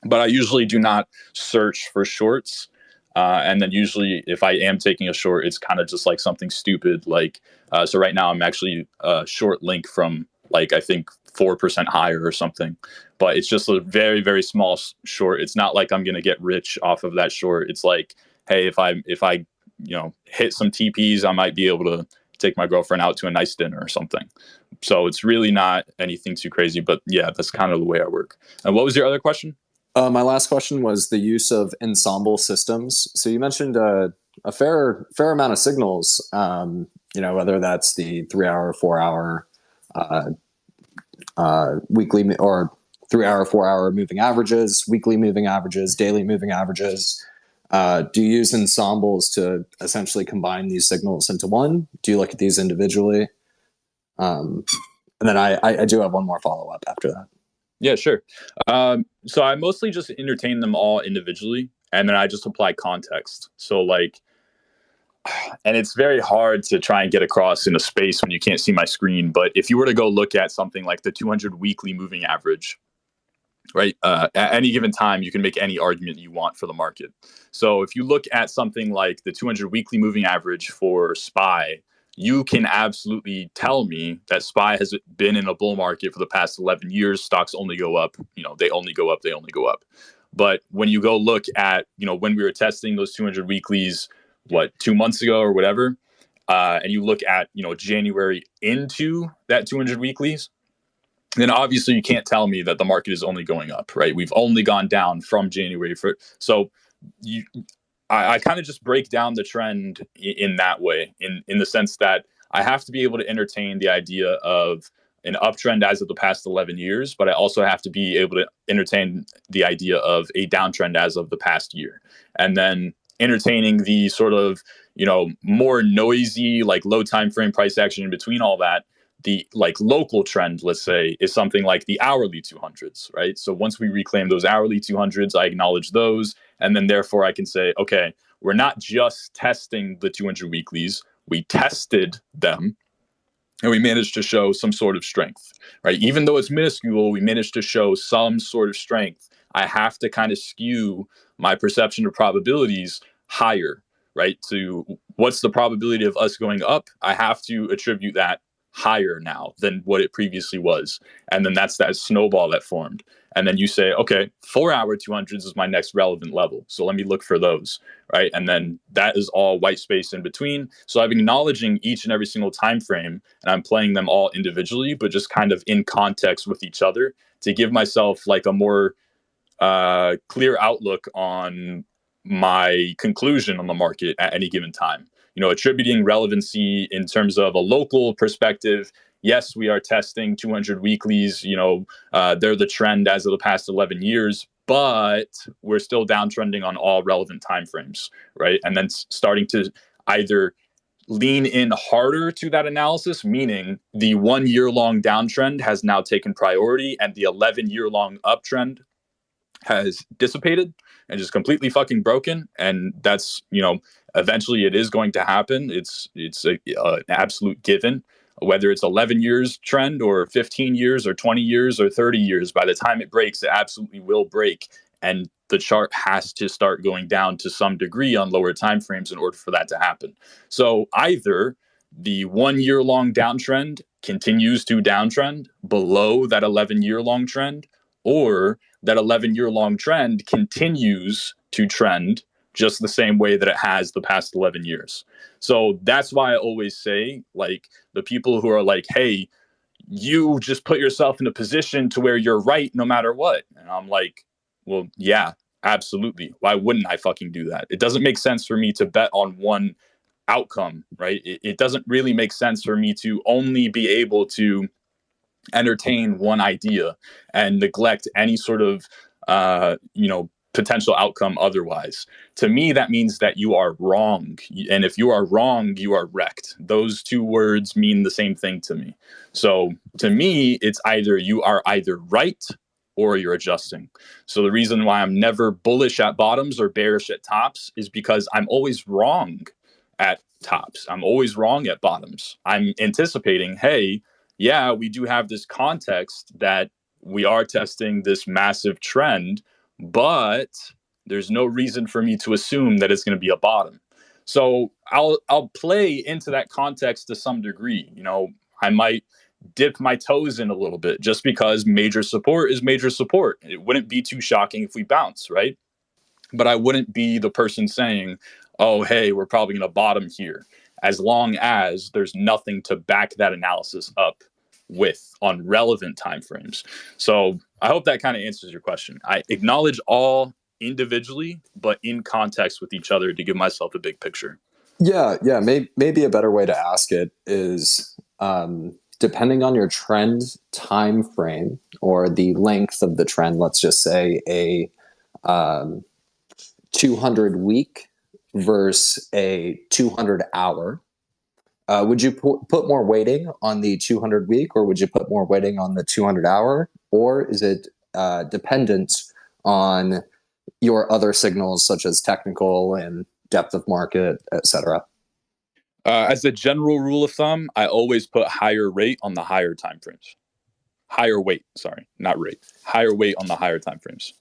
But I usually do not search for shorts. And then usually if I am taking a short, it's kind of just like something stupid. Like, so right now I'm actually short link from like, I think 4% higher or something, but it's just a very, very small short. It's not like I'm going to get rich off of that short. It's like, hey, if I hit some TPs, I might be able to take my girlfriend out to a nice dinner or something. So it's really not anything too crazy, but yeah, that's kind of the way I work. And what was your other question? My last question was the use of ensemble systems. So you mentioned a fair amount of signals, whether that's the 3 hour, 4 hour, weekly, or 3 hour, 4 hour moving averages, weekly moving averages, daily moving averages. Do you use ensembles to essentially combine these signals into one? Do you look at these individually? And then I do have one more follow-up after that. Yeah, sure. So I mostly just entertain them all individually, and then I just apply context. So like, and it's very hard to try and get across in a space when you can't see my screen. But if you were to go look at something like the 200 weekly moving average, right? At any given time, you can make any argument you want for the market. So if you look at something like the 200 weekly moving average for SPY, you can absolutely tell me that SPY has been in a bull market for the past 11 years. Stocks only go up, they only go up, they only go up. But when you go look at, when we were testing those 200 weeklies, 2 months ago or whatever, and you look at, January into that 200 weeklies, then obviously you can't tell me that the market is only going up, right? We've only gone down from January. So I kind of just break down the trend in that way, in the sense that I have to be able to entertain the idea of an uptrend as of the past 11 years, but I also have to be able to entertain the idea of a downtrend as of the past year. And then entertaining the sort of, more noisy, like low time frame price action in between all that. The like local trend, let's say, is something like the hourly 200s, right? So once we reclaim those hourly 200s, I acknowledge those. And then therefore I can say, okay, we're not just testing the 200 weeklies. We tested them and we managed to show some sort of strength, right? Even though it's minuscule, we managed to show some sort of strength. I have to kind of skew my perception of probabilities higher, right? To what's the probability of us going up? I have to attribute that higher now than what it previously was. And then that's that snowball that formed. And then you say, okay, 4 hour 200s is my next relevant level. So let me look for those, right? And then that is all white space in between. So I'm acknowledging each and every single time frame, and I'm playing them all individually, but just kind of in context with each other to give myself like a more clear outlook on my conclusion on the market at any given time. Attributing relevancy in terms of a local perspective. Yes, we are testing 200 weeklies. They're the trend as of the past 11 years. but we're still downtrending on all relevant timeframes, right? And then starting to either lean in harder to that analysis, meaning the 1 year long downtrend has now taken priority and the 11-year long uptrend has dissipated and just completely fucking broken. And that's, eventually it is going to happen. It's an absolute given. Whether it's 11 years trend or 15 years or 20 years or 30 years, by the time it breaks, it absolutely will break. And the chart has to start going down to some degree on lower timeframes in order for that to happen. So either the 1 year long downtrend continues to downtrend below that 11-year long trend, or that 11-year long trend continues to trend just the same way that it has the past 11 years. So that's why I always say, like, the people who are like, hey, you just put yourself in a position to where you're right no matter what. And I'm like, well, yeah, absolutely. Why wouldn't I fucking do that? It doesn't make sense for me to bet on one outcome, right? It doesn't really make sense for me to only be able to entertain one idea and neglect any sort of potential outcome otherwise. To me, that means that you are wrong. And if you are wrong, you are wrecked. Those two words mean the same thing to me. So to me, it's either you are either right or you're adjusting. So the reason why I'm never bullish at bottoms or bearish at tops is because I'm always wrong at tops. I'm always wrong at bottoms. I'm anticipating, hey, yeah, we do have this context that we are testing this massive trend, but there's no reason for me to assume that it's going to be a bottom. So I'll play into that context to some degree. I might dip my toes in a little bit just because major support is major support. It wouldn't be too shocking if we bounce, right? But I wouldn't be the person saying, oh, hey, we're probably going to bottom here, as long as there's nothing to back that analysis up with on relevant timeframes. So I hope that kind of answers your question. I acknowledge all individually, but in context with each other to give myself a big picture. Yeah. Maybe a better way to ask it is depending on your trend time frame or the length of the trend. Let's just say a 200 week versus a 200 hour. Would you put more weighting on the 200 week, or would you put more weighting on the 200 hour? Or is it dependent on your other signals such as technical and depth of market, etc.? As a general rule of thumb, I always put higher rate on the higher timeframes. Higher weight, sorry, not rate. Higher weight on the higher timeframes.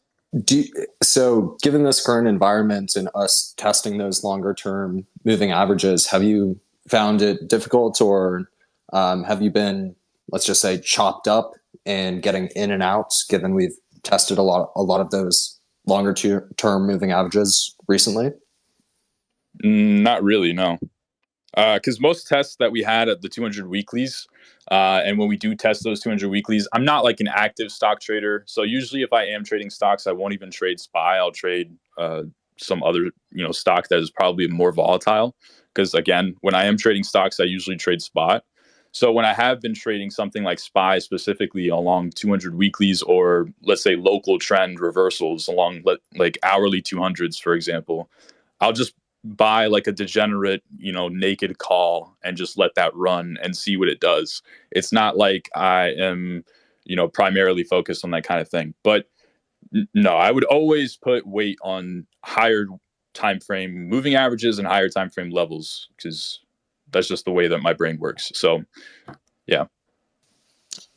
So given this current environment and us testing those longer term moving averages, have you found it difficult, or have you been, let's just say, chopped up and getting in and out, given we've tested a lot of those longer term moving averages recently? Not really, no. Because most tests that we had at the 200 weeklies, and when we do test those 200 weeklies, I'm not like an active stock trader. So usually if I am trading stocks, I won't even trade SPY. I'll trade some other stock that is probably more volatile. Because again, when I am trading stocks, I usually trade spot. So when I have been trading something like SPY specifically along 200 weeklies, or let's say local trend reversals along like hourly 200s, for example, I'll just buy like a degenerate, naked call and just let that run and see what it does. It's not like I am, primarily focused on that kind of thing. But no, I would always put weight on higher time frame moving averages and higher time frame levels, because that's just the way that my brain works. So yeah,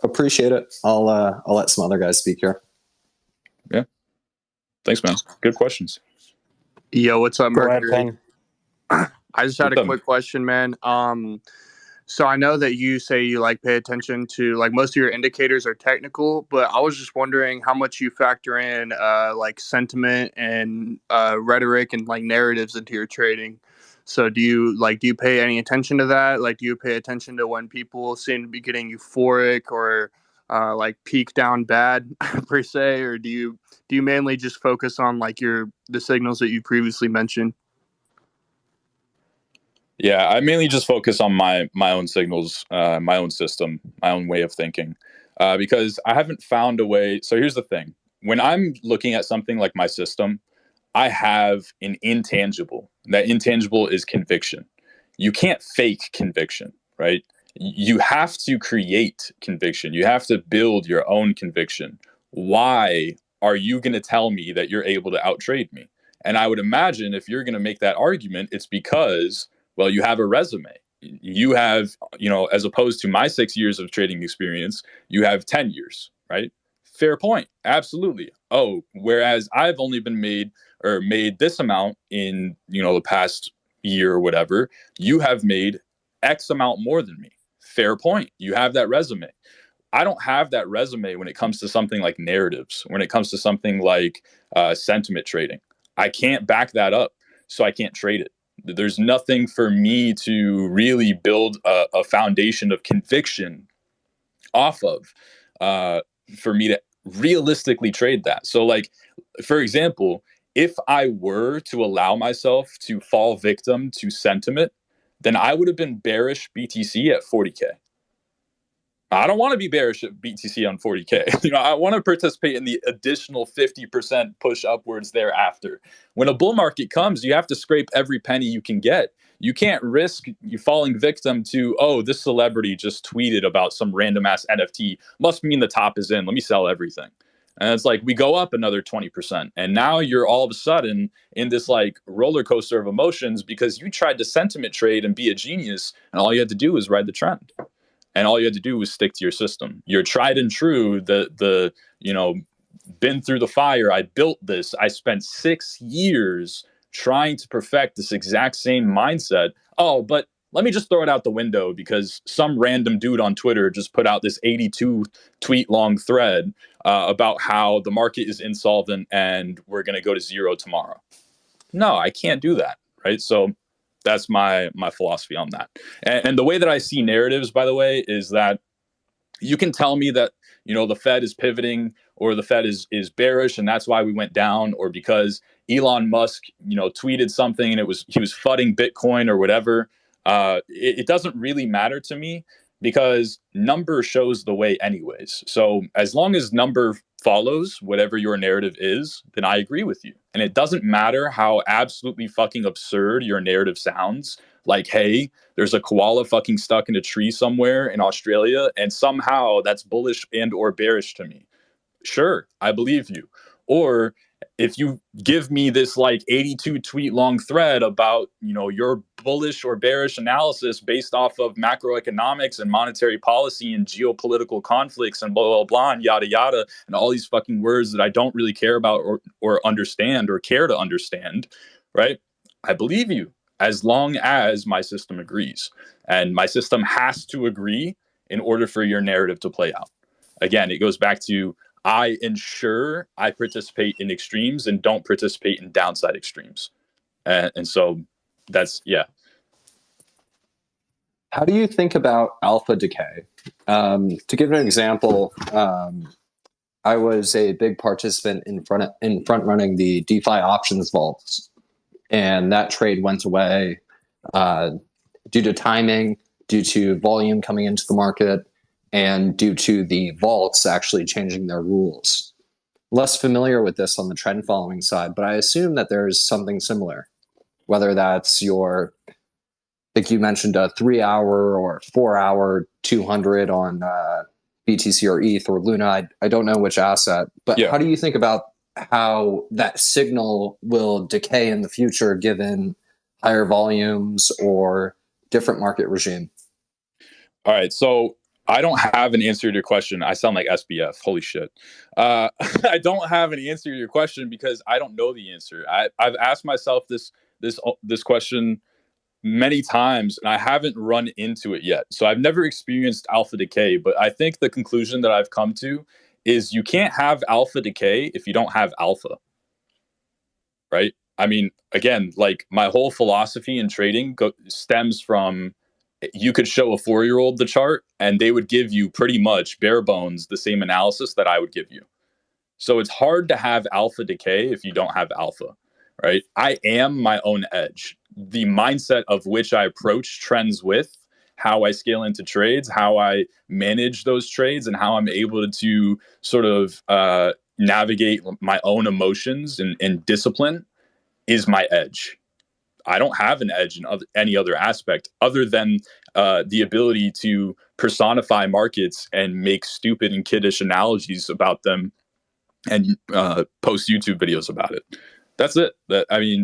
appreciate it. I'll let some other guys speak here. Yeah, thanks, man. Good questions. Yo, what's up, Mercury? Go ahead, Pen. I just had a quick question, man. So I know that you say you pay attention to most of your indicators are technical, but I was just wondering how much you factor in sentiment and rhetoric and narratives into your trading. So do you pay any attention to that? Do you pay attention to when people seem to be getting euphoric or peak down bad per se, or do you mainly just focus on the signals that you previously mentioned? Yeah, I mainly just focus on my own signals, my own system, my own way of thinking, because I haven't found a way. So here's the thing. when I'm looking at something like my system, I have an intangible. That intangible is conviction. You can't fake conviction, right? You have to create conviction. You have to build your own conviction. Why are you going to tell me that you're able to outtrade me? And I would imagine if you're going to make that argument, it's because, well, you have a resume. You have, as opposed to my 6 years of trading experience, you have 10 years, right? Fair point. Absolutely. Oh, whereas I've only been made this amount in, the past year or whatever, you have made X amount more than me. Fair point. You have that resume. I don't have that resume when it comes to something like narratives, when it comes to something like sentiment trading. I can't back that up, so I can't trade it. There's nothing for me to really build a foundation of conviction off of for me to realistically trade that. So, like, for example, if I were to allow myself to fall victim to sentiment, then I would have been bearish BTC at 40K. I don't want to be bearish at BTC on 40K. I want to participate in the additional 50% push upwards thereafter. When a bull market comes, you have to scrape every penny you can get. You can't risk you falling victim to, oh, this celebrity just tweeted about some random ass NFT. Must mean the top is in. Let me sell everything. And it's like we go up another 20%. And now you're all of a sudden in this like roller coaster of emotions because you tried to sentiment trade and be a genius. And all you had to do was ride the trend. And all you had to do was stick to your system. You're tried and true, been through the fire. I built this. I spent 6 years trying to perfect this exact same mindset. Oh, but let me just throw it out the window because some random dude on Twitter just put out this 82 tweet long thread about how the market is insolvent and we're going to go to zero tomorrow. No, I can't do that. Right. So that's my philosophy on that. And the way that I see narratives, by the way, is that you can tell me that, the Fed is pivoting or the Fed is bearish and that's why we went down, or because Elon Musk, tweeted something and he was fudding Bitcoin or whatever. It doesn't really matter to me because number shows the way anyways. So as long as number follows whatever your narrative is, then I agree with you. And it doesn't matter how absolutely fucking absurd your narrative sounds. Like, hey, there's a koala fucking stuck in a tree somewhere in Australia, and somehow that's bullish and or bearish to me. Sure, I believe you. Or if you give me this like 82 tweet long thread about, your bullish or bearish analysis based off of macroeconomics and monetary policy and geopolitical conflicts and blah, blah, blah, and yada, yada, and all these fucking words that I don't really care about or understand or care to understand, right? I believe you as long as my system agrees. And my system has to agree in order for your narrative to play out. Again, it goes back to I ensure I participate in extremes and don't participate in downside extremes. And so that's, yeah. How do you think about alpha decay? To give an example, I was a big participant in front running the DeFi options vaults, and that trade went away due to timing, due to volume coming into the market, and due to the vaults actually changing their rules. Less familiar with this on the trend following side, but I assume that there's something similar, whether that's I think you mentioned a 3 hour or 4 hour 200 on BTC or ETH or Luna. I don't know which asset, but yeah. How do you think about how that signal will decay in the future given higher volumes or different market regime? All right, so I don't have an answer to your question. I sound like SBF. Holy shit. I don't have an answer to your question because I don't know the answer. I've asked myself this question many times and I haven't run into it yet. So I've never experienced alpha decay, but I think the conclusion that I've come to is you can't have alpha decay if you don't have alpha, right? I mean, again, like my whole philosophy in trading stems from you could show a 4-year-old the chart and they would give you pretty much bare bones the same analysis that I would give you. So it's hard to have alpha decay if you don't have alpha, right? I am my own edge. The mindset of which I approach trends with, how I scale into trades, how I manage those trades, and how I'm able to sort of navigate my own emotions and discipline is my edge. I don't have an edge in any other aspect other than the ability to personify markets and make stupid and kiddish analogies about them and post YouTube videos about it. That's it.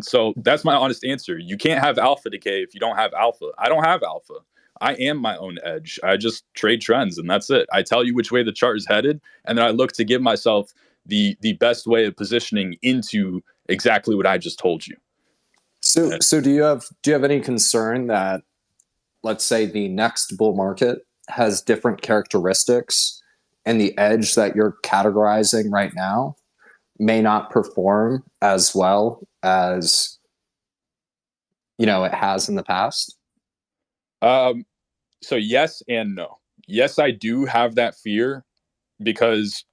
So that's my honest answer. You can't have alpha decay if you don't have alpha. I don't have alpha. I am my own edge. I just trade trends, and that's it. I tell you which way the chart is headed, and then I look to give myself the best way of positioning into exactly what I just told you. So do you have any concern that, let's say, the next bull market has different characteristics and the edge that you're categorizing right now may not perform as well as it has in the past? So yes and no. Yes, I do have that fear because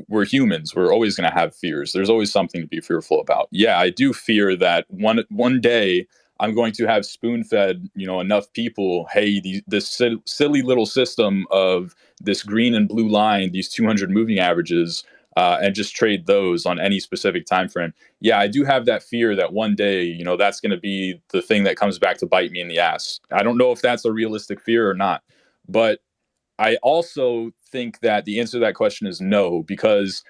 we're humans. We're always going to have fears. There's always something to be fearful about. Yeah, I do fear that one day I'm going to have spoon-fed, enough people. Hey, this silly little system of this green and blue line, these 200 moving averages, and just trade those on any specific time frame. Yeah, I do have that fear that one day, that's going to be the thing that comes back to bite me in the ass. I don't know if that's a realistic fear or not, but I also think that the answer to that question is no, because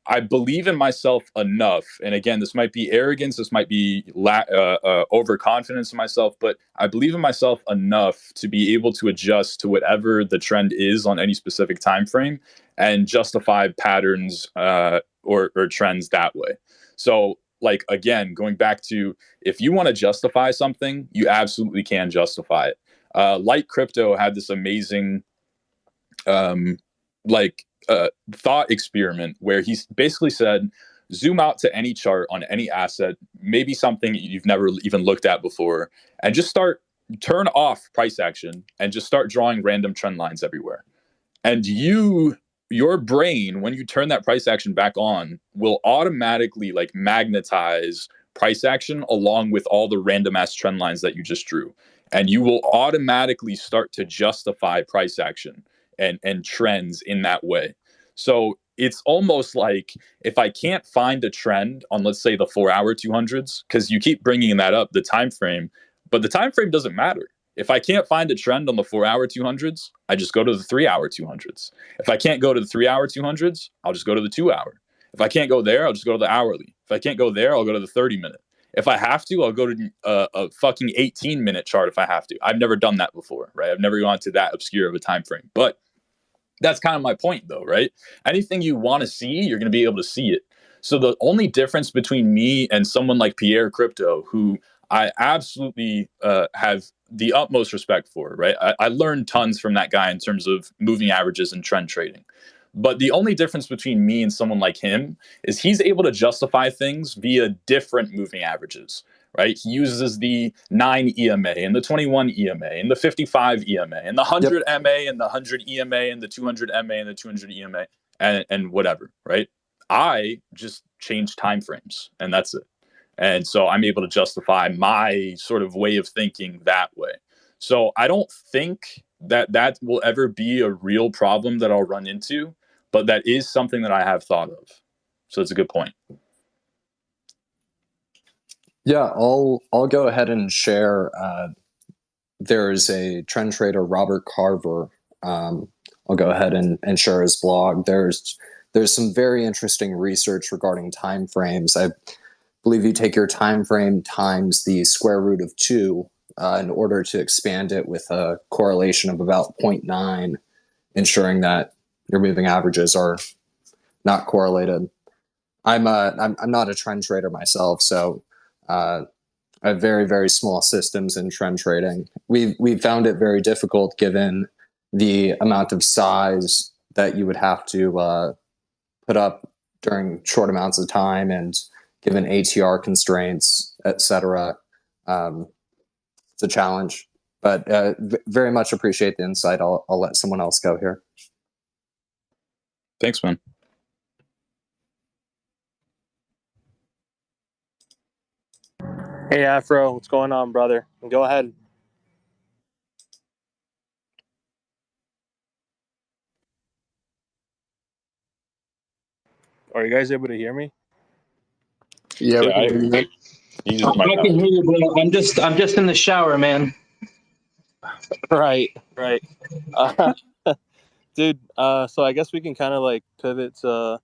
I believe in myself enough. And again, this might be arrogance, this might be overconfidence in myself, but I believe in myself enough to be able to adjust to whatever the trend is on any specific time frame and justify patterns or trends that way. So, like, again, going back to, if you want to justify something, you absolutely can justify it. Light Crypto had this amazing thought experiment where he basically said, zoom out to any chart on any asset, maybe something you've never even looked at before, and just turn off price action and just start drawing random trend lines everywhere. And your brain, when you turn that price action back on, will automatically magnetize price action along with all the random ass trend lines that you just drew. And you will automatically start to justify price action and trends in that way. So it's almost like, if I can't find a trend on, let's say, the 4-hour 200s, because you keep bringing that up, the time frame, but the time frame doesn't matter. If I can't find a trend on the 4-hour 200s, I just go to the 3-hour 200s. If I can't go to the 3-hour 200s, I'll just go to the 2-hour. If I can't go there, I'll just go to the hourly. If I can't go there, I'll go to the 30-minute. If I have to, I'll go to a fucking 18-minute chart if I have to. I've never done that before, right? I've never gone to that obscure of a time frame. But that's kind of my point, though, right? Anything you want to see, you're going to be able to see it. So the only difference between me and someone like Pierre Crypto, who I absolutely have the utmost respect for, right? I learned tons from that guy in terms of moving averages and trend trading. But the only difference between me and someone like him is he's able to justify things via different moving averages, right? He uses the 9 EMA and the 21 EMA and the 55 EMA and the 100 MA and the 100 EMA and the 200 MA and the 200 EMA and whatever, right? I just change time frames, and that's it. And so I'm able to justify my sort of way of thinking that way. So I don't think that will ever be a real problem that I'll run into, but that is something that I have thought of. So it's a good point. Yeah, I'll go ahead and share. There is a trend trader, Robert Carver. I'll go ahead and share his blog. There's some very interesting research regarding time frames. I believe you take your time frame times the square root of 2 in order to expand it with a correlation of about 0.9, ensuring that your moving averages are not correlated. I'm not a trend trader myself, so I have very, very small systems in trend trading. We've found it very difficult given the amount of size that you would have to put up during short amounts of time, and given ATR constraints, etc. It's a challenge, but very much appreciate the insight. I'll let someone else go here. Thanks, man. Hey, Afro, what's going on, brother? Go ahead. Are you guys able to hear me? Yeah, we Yeah, can I hear you, man. he just might I not. can hear you, bro. I'm just in the shower, man. Right. Dude, so I guess we can kind of like pivot to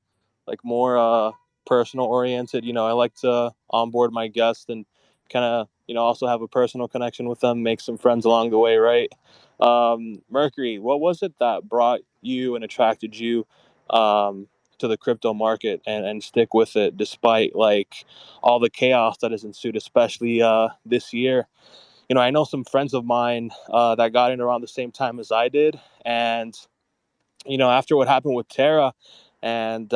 like more personal oriented. I like to onboard my guests and kind of also have a personal connection with them, make some friends along the way, right? Mercury, what was it that brought you and attracted you to the crypto market and stick with it despite like all the chaos that has ensued, especially this year? I know some friends of mine that got in around the same time as I did, and after what happened with Terra and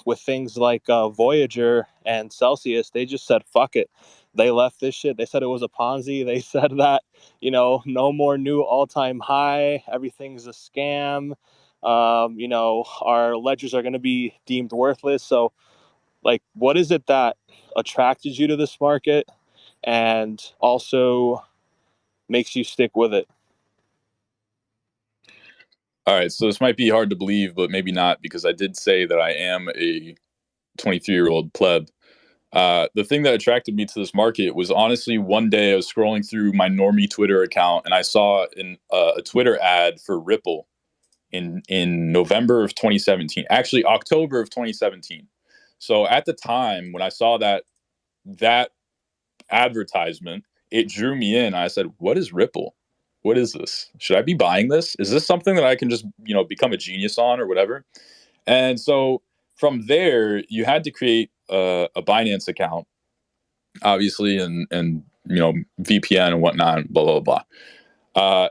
with things like Voyager and Celsius, they just said, fuck it. They left this shit. They said it was a Ponzi. They said that, no more new all time high. Everything's a scam. Our ledgers are going to be deemed worthless. So, like, what is it that attracted you to this market and also makes you stick with it? All right, so this might be hard to believe, but maybe not, because I did say that I am a 23-year-old pleb. The thing that attracted me to this market was honestly one day I was scrolling through my normie Twitter account and I saw a Twitter ad for Ripple in November of 2017, actually October of 2017. So at the time when I saw that advertisement, it drew me in. I said, "What is Ripple? What is this? Should I be buying this? Is this something that I can just become a genius on or whatever?" And so from there, you had to create a Binance account, obviously, and VPN and whatnot, blah blah blah.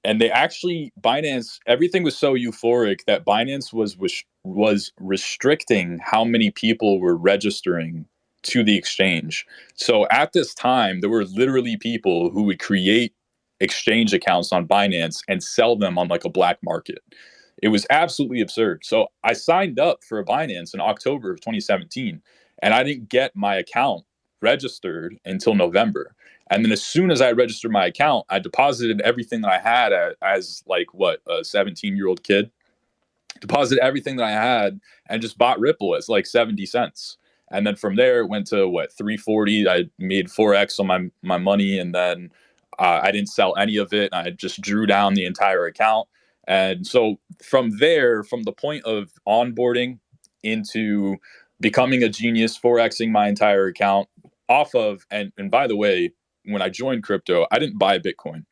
And they actually Binance, everything was so euphoric that Binance was restricting how many people were registering to the exchange. So at this time, there were literally people who would create exchange accounts on Binance and sell them on like a black market. It was absolutely absurd. So I signed up for a Binance in October of 2017, and I didn't get my account registered until November. And then as soon as I registered my account, I deposited everything that I had as like what, a 17-year-old kid. Deposited everything that I had and just bought Ripple as like 70 cents. And then from there it went to what, 340. I made 4x on my money, and then I didn't sell any of it. I just drew down the entire account. And so from there, from the point of onboarding into becoming a genius, 4xing my entire account off of, and by the way, when I joined crypto, I didn't buy Bitcoin.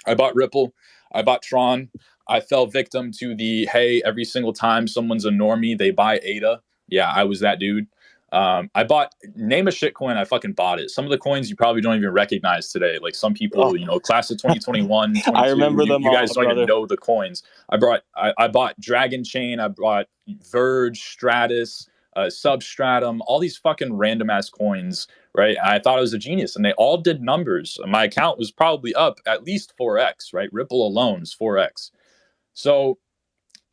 I bought Ripple. I bought Tron. I fell victim to the, hey, every single time someone's a normie, they buy ADA. Yeah, I was that dude. I bought, name a shit coin, I fucking bought it. Some of the coins you probably don't even recognize today. Like some people, class of 2021, 22, I remember them you guys all, don't brother. even know the coins. I bought Dragon Chain. I bought Verge, Stratus, Substratum, all these fucking random ass coins, right? And I thought I was a genius, and they all did numbers. My account was probably up at least 4x, right? Ripple alone is 4x. So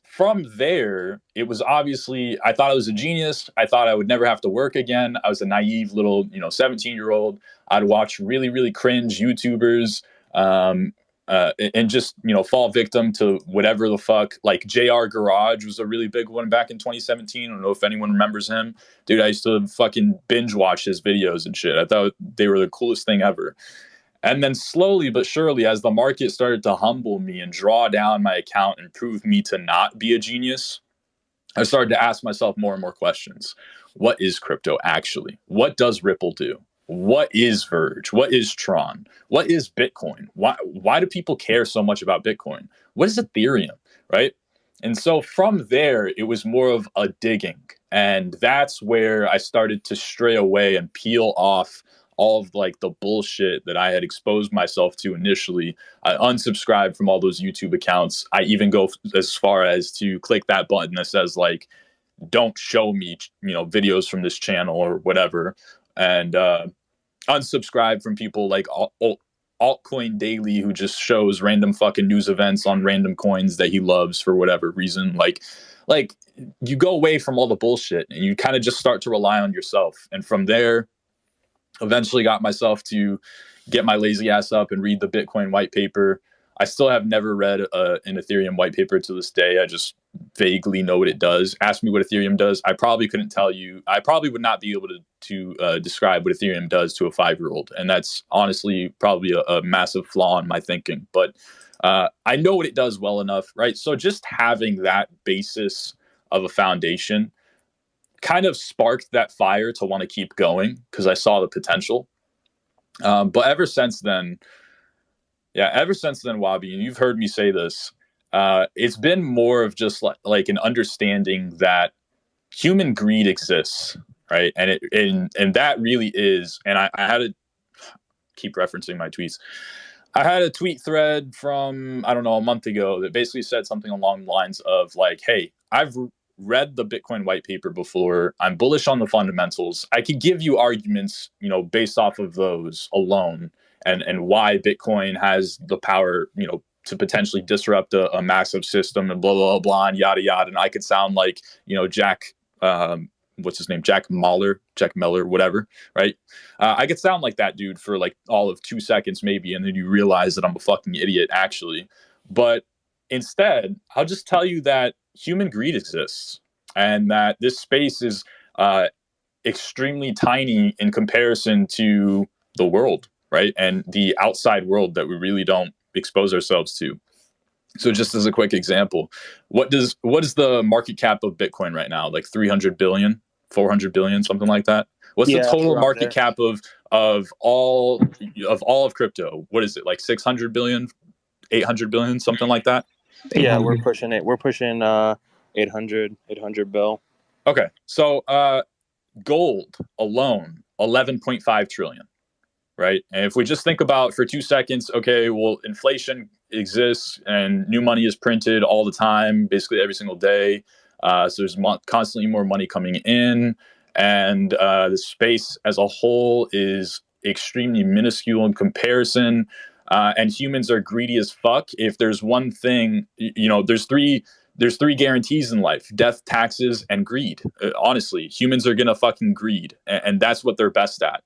from there, it was obviously, I thought I was a genius. I thought I would never have to work again. I was a naive little, 17-year-old. I'd watch really, really cringe YouTubers, and just, fall victim to whatever the fuck. Like JR Garage was a really big one back in 2017. I don't know if anyone remembers him. Dude, I used to fucking binge watch his videos and shit. I thought they were the coolest thing ever. And then slowly but surely, as the market started to humble me and draw down my account and prove me to not be a genius, I started to ask myself more and more questions. What is crypto actually? What does Ripple do? What is Verge? What is Tron? What is Bitcoin? Why do people care so much about Bitcoin? What is Ethereum, right? And so from there, it was more of a digging. And that's where I started to stray away and peel off all of like the bullshit that I had exposed myself to initially. I unsubscribed from all those YouTube accounts. I even go as far as to click that button that says like, don't show me, videos from this channel or whatever. And unsubscribe from people like Altcoin Daily, who just shows random fucking news events on random coins that he loves for whatever reason. Like you go away from all the bullshit and you kind of just start to rely on yourself. And from there, eventually got myself to get my lazy ass up and read the Bitcoin white paper. I still have never read an Ethereum white paper to this day. I just vaguely know what it does. Ask me what Ethereum does. I probably couldn't tell you. I probably would not be able to describe what Ethereum does to a 5-year-old. And that's honestly probably a massive flaw in my thinking. But I know what it does well enough, right? So just having that basis of a foundation kind of sparked that fire to want to keep going because I saw the potential. But ever since then, Wabi, and you've heard me say this, it's been more of just like an understanding that human greed exists, right? And that really is. And I had to keep referencing my tweets. I had a tweet thread from, I don't know, a month ago that basically said something along the lines of like, hey, I've read the Bitcoin white paper before. I'm bullish on the fundamentals. I could give you arguments, based off of those alone and why Bitcoin has the power, to potentially disrupt a massive system and blah, blah, blah, and yada, yada. And I could sound like, Jack, what's his name? Jack Mahler, whatever, right? I could sound like that dude for like all of 2 seconds maybe, and then you realize that I'm a fucking idiot actually. But instead, I'll just tell you that human greed exists and that this space is extremely tiny in comparison to the world, right? And the outside world that we really don't expose ourselves to. So just as a quick example, what is the market cap of Bitcoin right now? Like 300 billion, 400 billion, something like that. What's the total market cap of all of crypto? What is it? Like 600 billion, 800 billion, something like that? Yeah, we're pushing it. We're pushing 800 bill. Okay. So gold alone, 11.5 trillion. Right. And if we just think about for 2 seconds, okay, well, inflation exists and new money is printed all the time, basically every single day. So there's constantly more money coming in. And the space as a whole is extremely minuscule in comparison. And humans are greedy as fuck. If there's one thing, there's three guarantees in life: death, taxes, and greed. Honestly, humans are going to fucking greed. And that's what they're best at.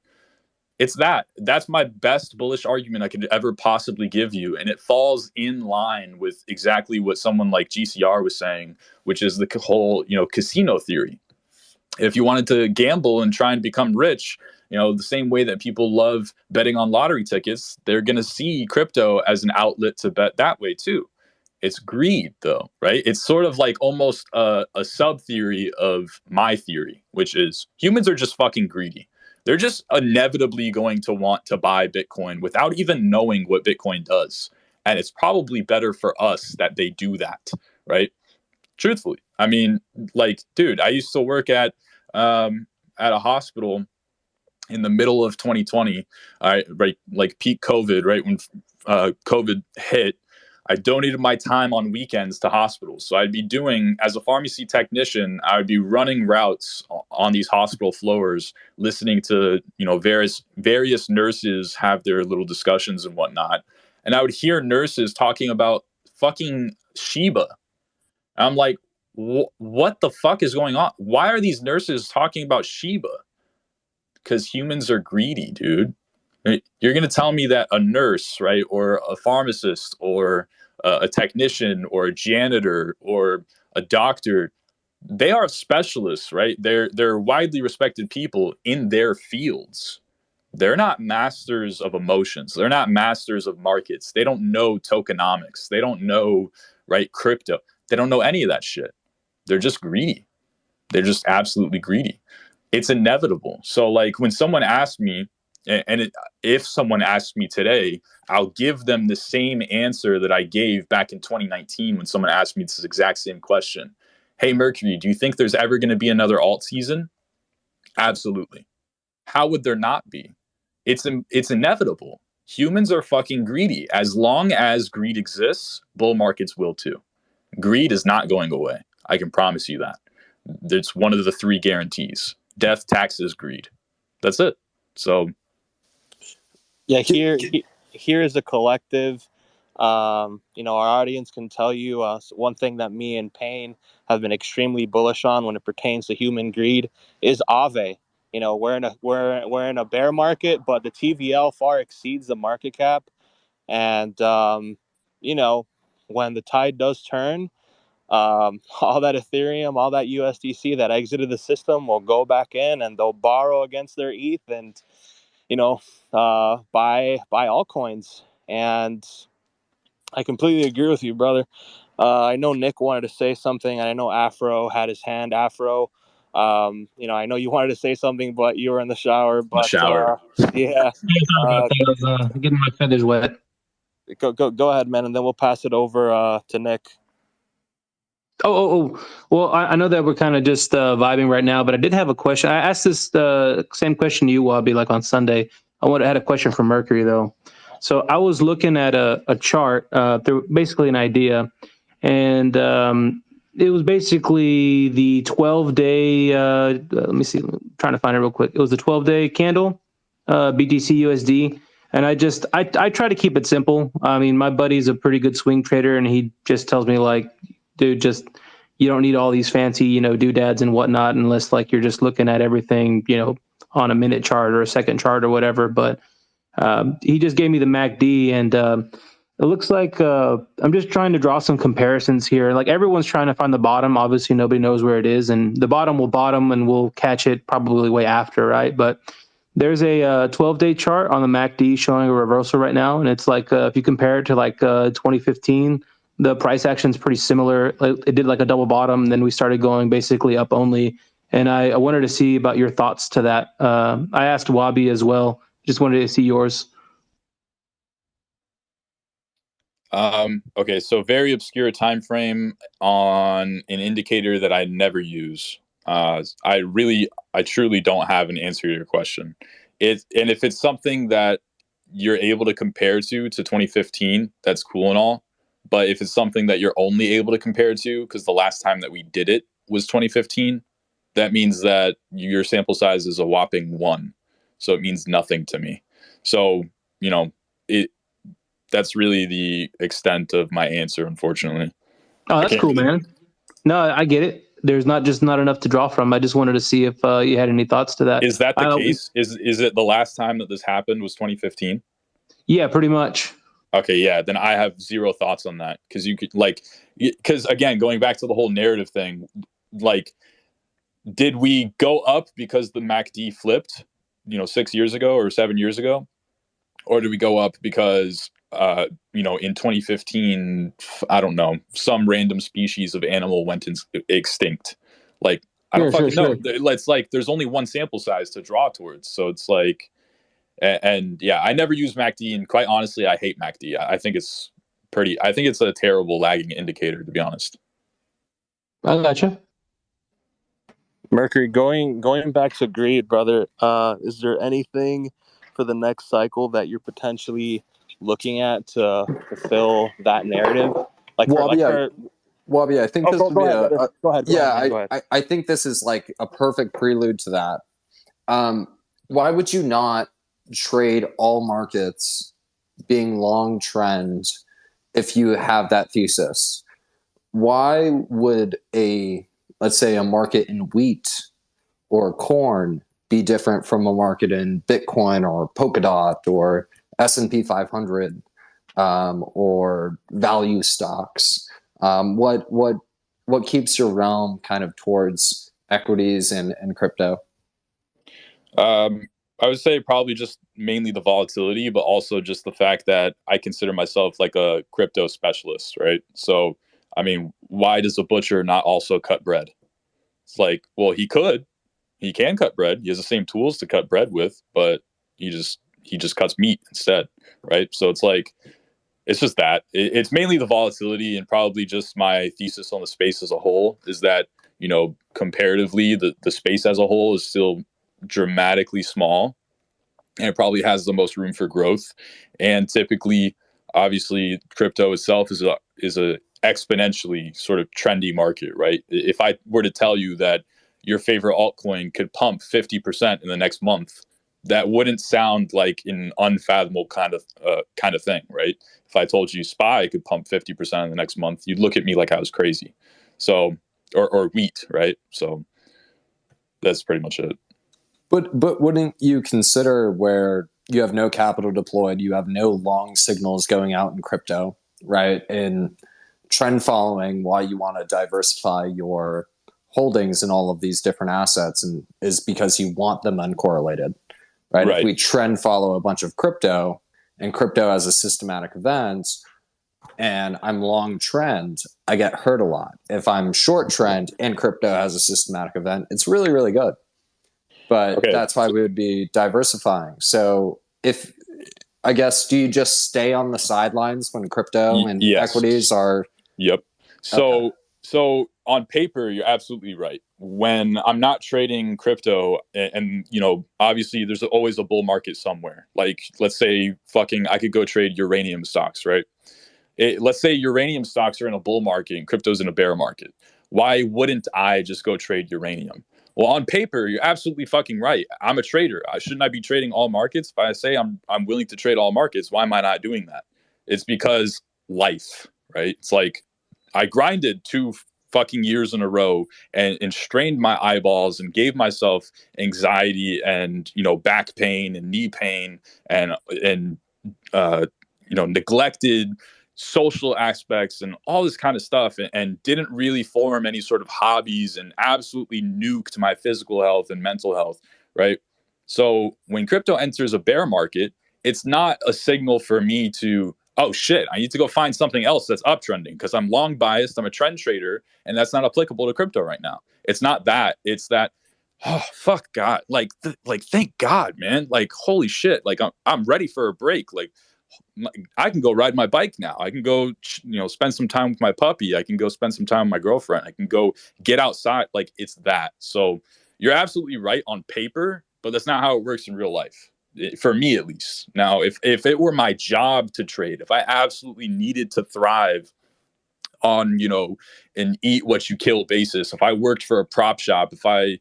That's my best bullish argument I could ever possibly give you. And it falls in line with exactly what someone like GCR was saying, which is the whole, casino theory. If you wanted to gamble and try and become rich, the same way that people love betting on lottery tickets, they're going to see crypto as an outlet to bet that way too. It's greed though, right? It's sort of like almost a sub theory of my theory, which is humans are just fucking greedy. They're just inevitably going to want to buy Bitcoin without even knowing what Bitcoin does. And it's probably better for us that they do that, right? Truthfully. I mean, like, dude, I used to work at a hospital in the middle of 2020, right, like peak COVID, right, when COVID hit. I donated my time on weekends to hospitals. So I'd be doing, as a pharmacy technician, I would be running routes on these hospital floors, listening to, various nurses have their little discussions and whatnot. And I would hear nurses talking about fucking Shiba. I'm like, what the fuck is going on? Why are these nurses talking about Shiba? Because humans are greedy, dude. You're going to tell me that a nurse, right, or a pharmacist, or a technician, or a janitor, or a doctor, they are specialists, right? They're widely respected people in their fields. They're not masters of emotions. They're not masters of markets. They don't know tokenomics. They don't know, right, crypto. They don't know any of that shit. They're just greedy. They're just absolutely greedy. It's inevitable. So, like, when someone asks me, if someone asks me today, I'll give them the same answer that I gave back in 2019 when someone asked me this exact same question. Hey, Mercury, do you think there's ever going to be another alt season? Absolutely. How would there not be? It's inevitable. Humans are fucking greedy. As long as greed exists, bull markets will too. Greed is not going away. I can promise you that. It's one of the 3 guarantees: death, taxes, greed. That's it. So, yeah, here is a collective. Our audience can tell you one thing that me and Payne have been extremely bullish on when it pertains to human greed is Aave. We're in a bear market, but the TVL far exceeds the market cap, and when the tide does turn, all that Ethereum, all that USDC that exited the system will go back in, and they'll borrow against their ETH and buy altcoins. And I completely agree with you, brother. I know Nick wanted to say something, and I know Afro had his hand. Afro, I know you wanted to say something, but you were in the shower. The But shower. yeah, Sorry about that. I was getting my feathers wet. go ahead, man, and then we'll pass it over to Nick. Well, I know that we're kind of just vibing right now, but I did have a question. I asked this same question to you, Wabi, like on Sunday. Had a question for Mercury though. So I was looking at a chart, through basically an idea, and it was basically the 12-day. Let me see. I'm trying to find it real quick. It was the 12-day candle, BTC USD. And I try to keep it simple. I mean, my buddy's a pretty good swing trader, and he just tells me like, dude, you don't need all these fancy, doodads and whatnot, unless like you're just looking at everything, on a minute chart or a second chart or whatever. But he just gave me the MACD, and it looks like I'm just trying to draw some comparisons here. Like everyone's trying to find the bottom. Obviously, nobody knows where it is, and the bottom will bottom, and we'll catch it probably way after, right? But there's a 12-day chart on the MACD showing a reversal right now, and it's like if you compare it to like 2015, the price action is pretty similar. It did like a double bottom, and then we started going basically up only. And I wanted to see about your thoughts to that. I asked Wabi as well. Just wanted to see yours. Okay, so very obscure time frame on an indicator that I never use. I truly don't have an answer to your question. And if it's something that you're able to compare to 2015, that's cool and all. But if it's something that you're only able to compare to, because the last time that we did it was 2015, that means that your sample size is a whopping 1. So it means nothing to me. So, that's really the extent of my answer, unfortunately. Oh, that's cool, man. No, I get it. There's not enough to draw from. I just wanted to see if you had any thoughts to that. Is that the case? Is it the last time that this happened was 2015? Yeah, pretty much. Okay, yeah, then I have zero thoughts on that, because again, going back to the whole narrative thing, like, did we go up because the MACD flipped, 6 years ago or 7 years ago, or did we go up because in 2015, I don't know, some random species of animal went extinct? Like, I don't fucking know. It's like there's only one sample size to draw towards, so it's like. And yeah, I never use MACD, and quite honestly, I hate MACD. I think it's a terrible lagging indicator, to be honest. I gotcha. Mercury, going back to greed, brother. Is there anything for the next cycle that you're potentially looking at to fulfill that narrative? Wabi, I think this would be go ahead. Yeah, I think this is like a perfect prelude to that. Why would you not trade all markets being long trend if you have that thesis? Why would let's say a market in wheat or corn be different from a market in Bitcoin or Polkadot or S&P 500 or value stocks? What keeps your realm kind of towards equities and crypto? I would say probably just mainly the volatility, but also just the fact that I consider myself like a crypto specialist, right? So, I mean, why does a butcher not also cut bread? It's like, well, he can cut bread. He has the same tools to cut bread with, but he just cuts meat instead, right? So it's like, it's just that. It's mainly the volatility, and probably just my thesis on the space as a whole is that, comparatively, the space as a whole is still dramatically small, and it probably has the most room for growth. And typically, obviously, crypto itself is a exponentially sort of trendy market, right? If I were to tell you that your favorite altcoin could pump 50% in the next month, that wouldn't sound like an unfathomable kind of thing, right? If I told you SPY could pump 50% in the next month, you'd look at me like I was crazy. So, or wheat, right? So that's pretty much it. But wouldn't you consider where you have no capital deployed, you have no long signals going out in crypto, right? In trend following, why you want to diversify your holdings in all of these different assets and is because you want them uncorrelated, right? If Right. we trend follow a bunch of crypto and crypto as a systematic event and I'm long trend, I get hurt a lot. If I'm short trend and crypto has a systematic event, it's really, really good. But Okay. that's why we would be diversifying. So if, I guess, do you just stay on the sidelines when crypto and Yes. equities are? Yep. Okay. So on paper, you're absolutely right. When I'm not trading crypto, and you know, obviously, there's always a bull market somewhere. Like, let's say, I could go trade uranium stocks, right? Let's say uranium stocks are in a bull market and crypto's in a bear market. Why wouldn't I just go trade uranium? Well, on paper, you're absolutely fucking right. I'm a trader. Shouldn't I be trading all markets? If I say I'm willing to trade all markets, why am I not doing that? It's because life, right? It's like I grinded 2 fucking years in a row and strained my eyeballs and gave myself anxiety and back pain and knee pain and uh, neglected social aspects and all this kind of stuff and didn't really form any sort of hobbies and absolutely nuked my physical health and mental health, right? So when crypto enters a bear market, it's not a signal for me to, oh shit, I need to go find something else that's uptrending because I'm long biased, I'm a trend trader, and that's not applicable to crypto right now. It's not that. It's that, oh fuck God, like thank God, man, like holy shit, like I'm ready for a break. Like I can go ride my bike now. I can go, spend some time with my puppy. I can go spend some time with my girlfriend. I can go get outside. Like it's that. So you're absolutely right on paper, but that's not how it works in real life. For me, at least. Now, if it were my job to trade, if I absolutely needed to thrive on an eat what you kill basis, if I worked for a prop shop, if I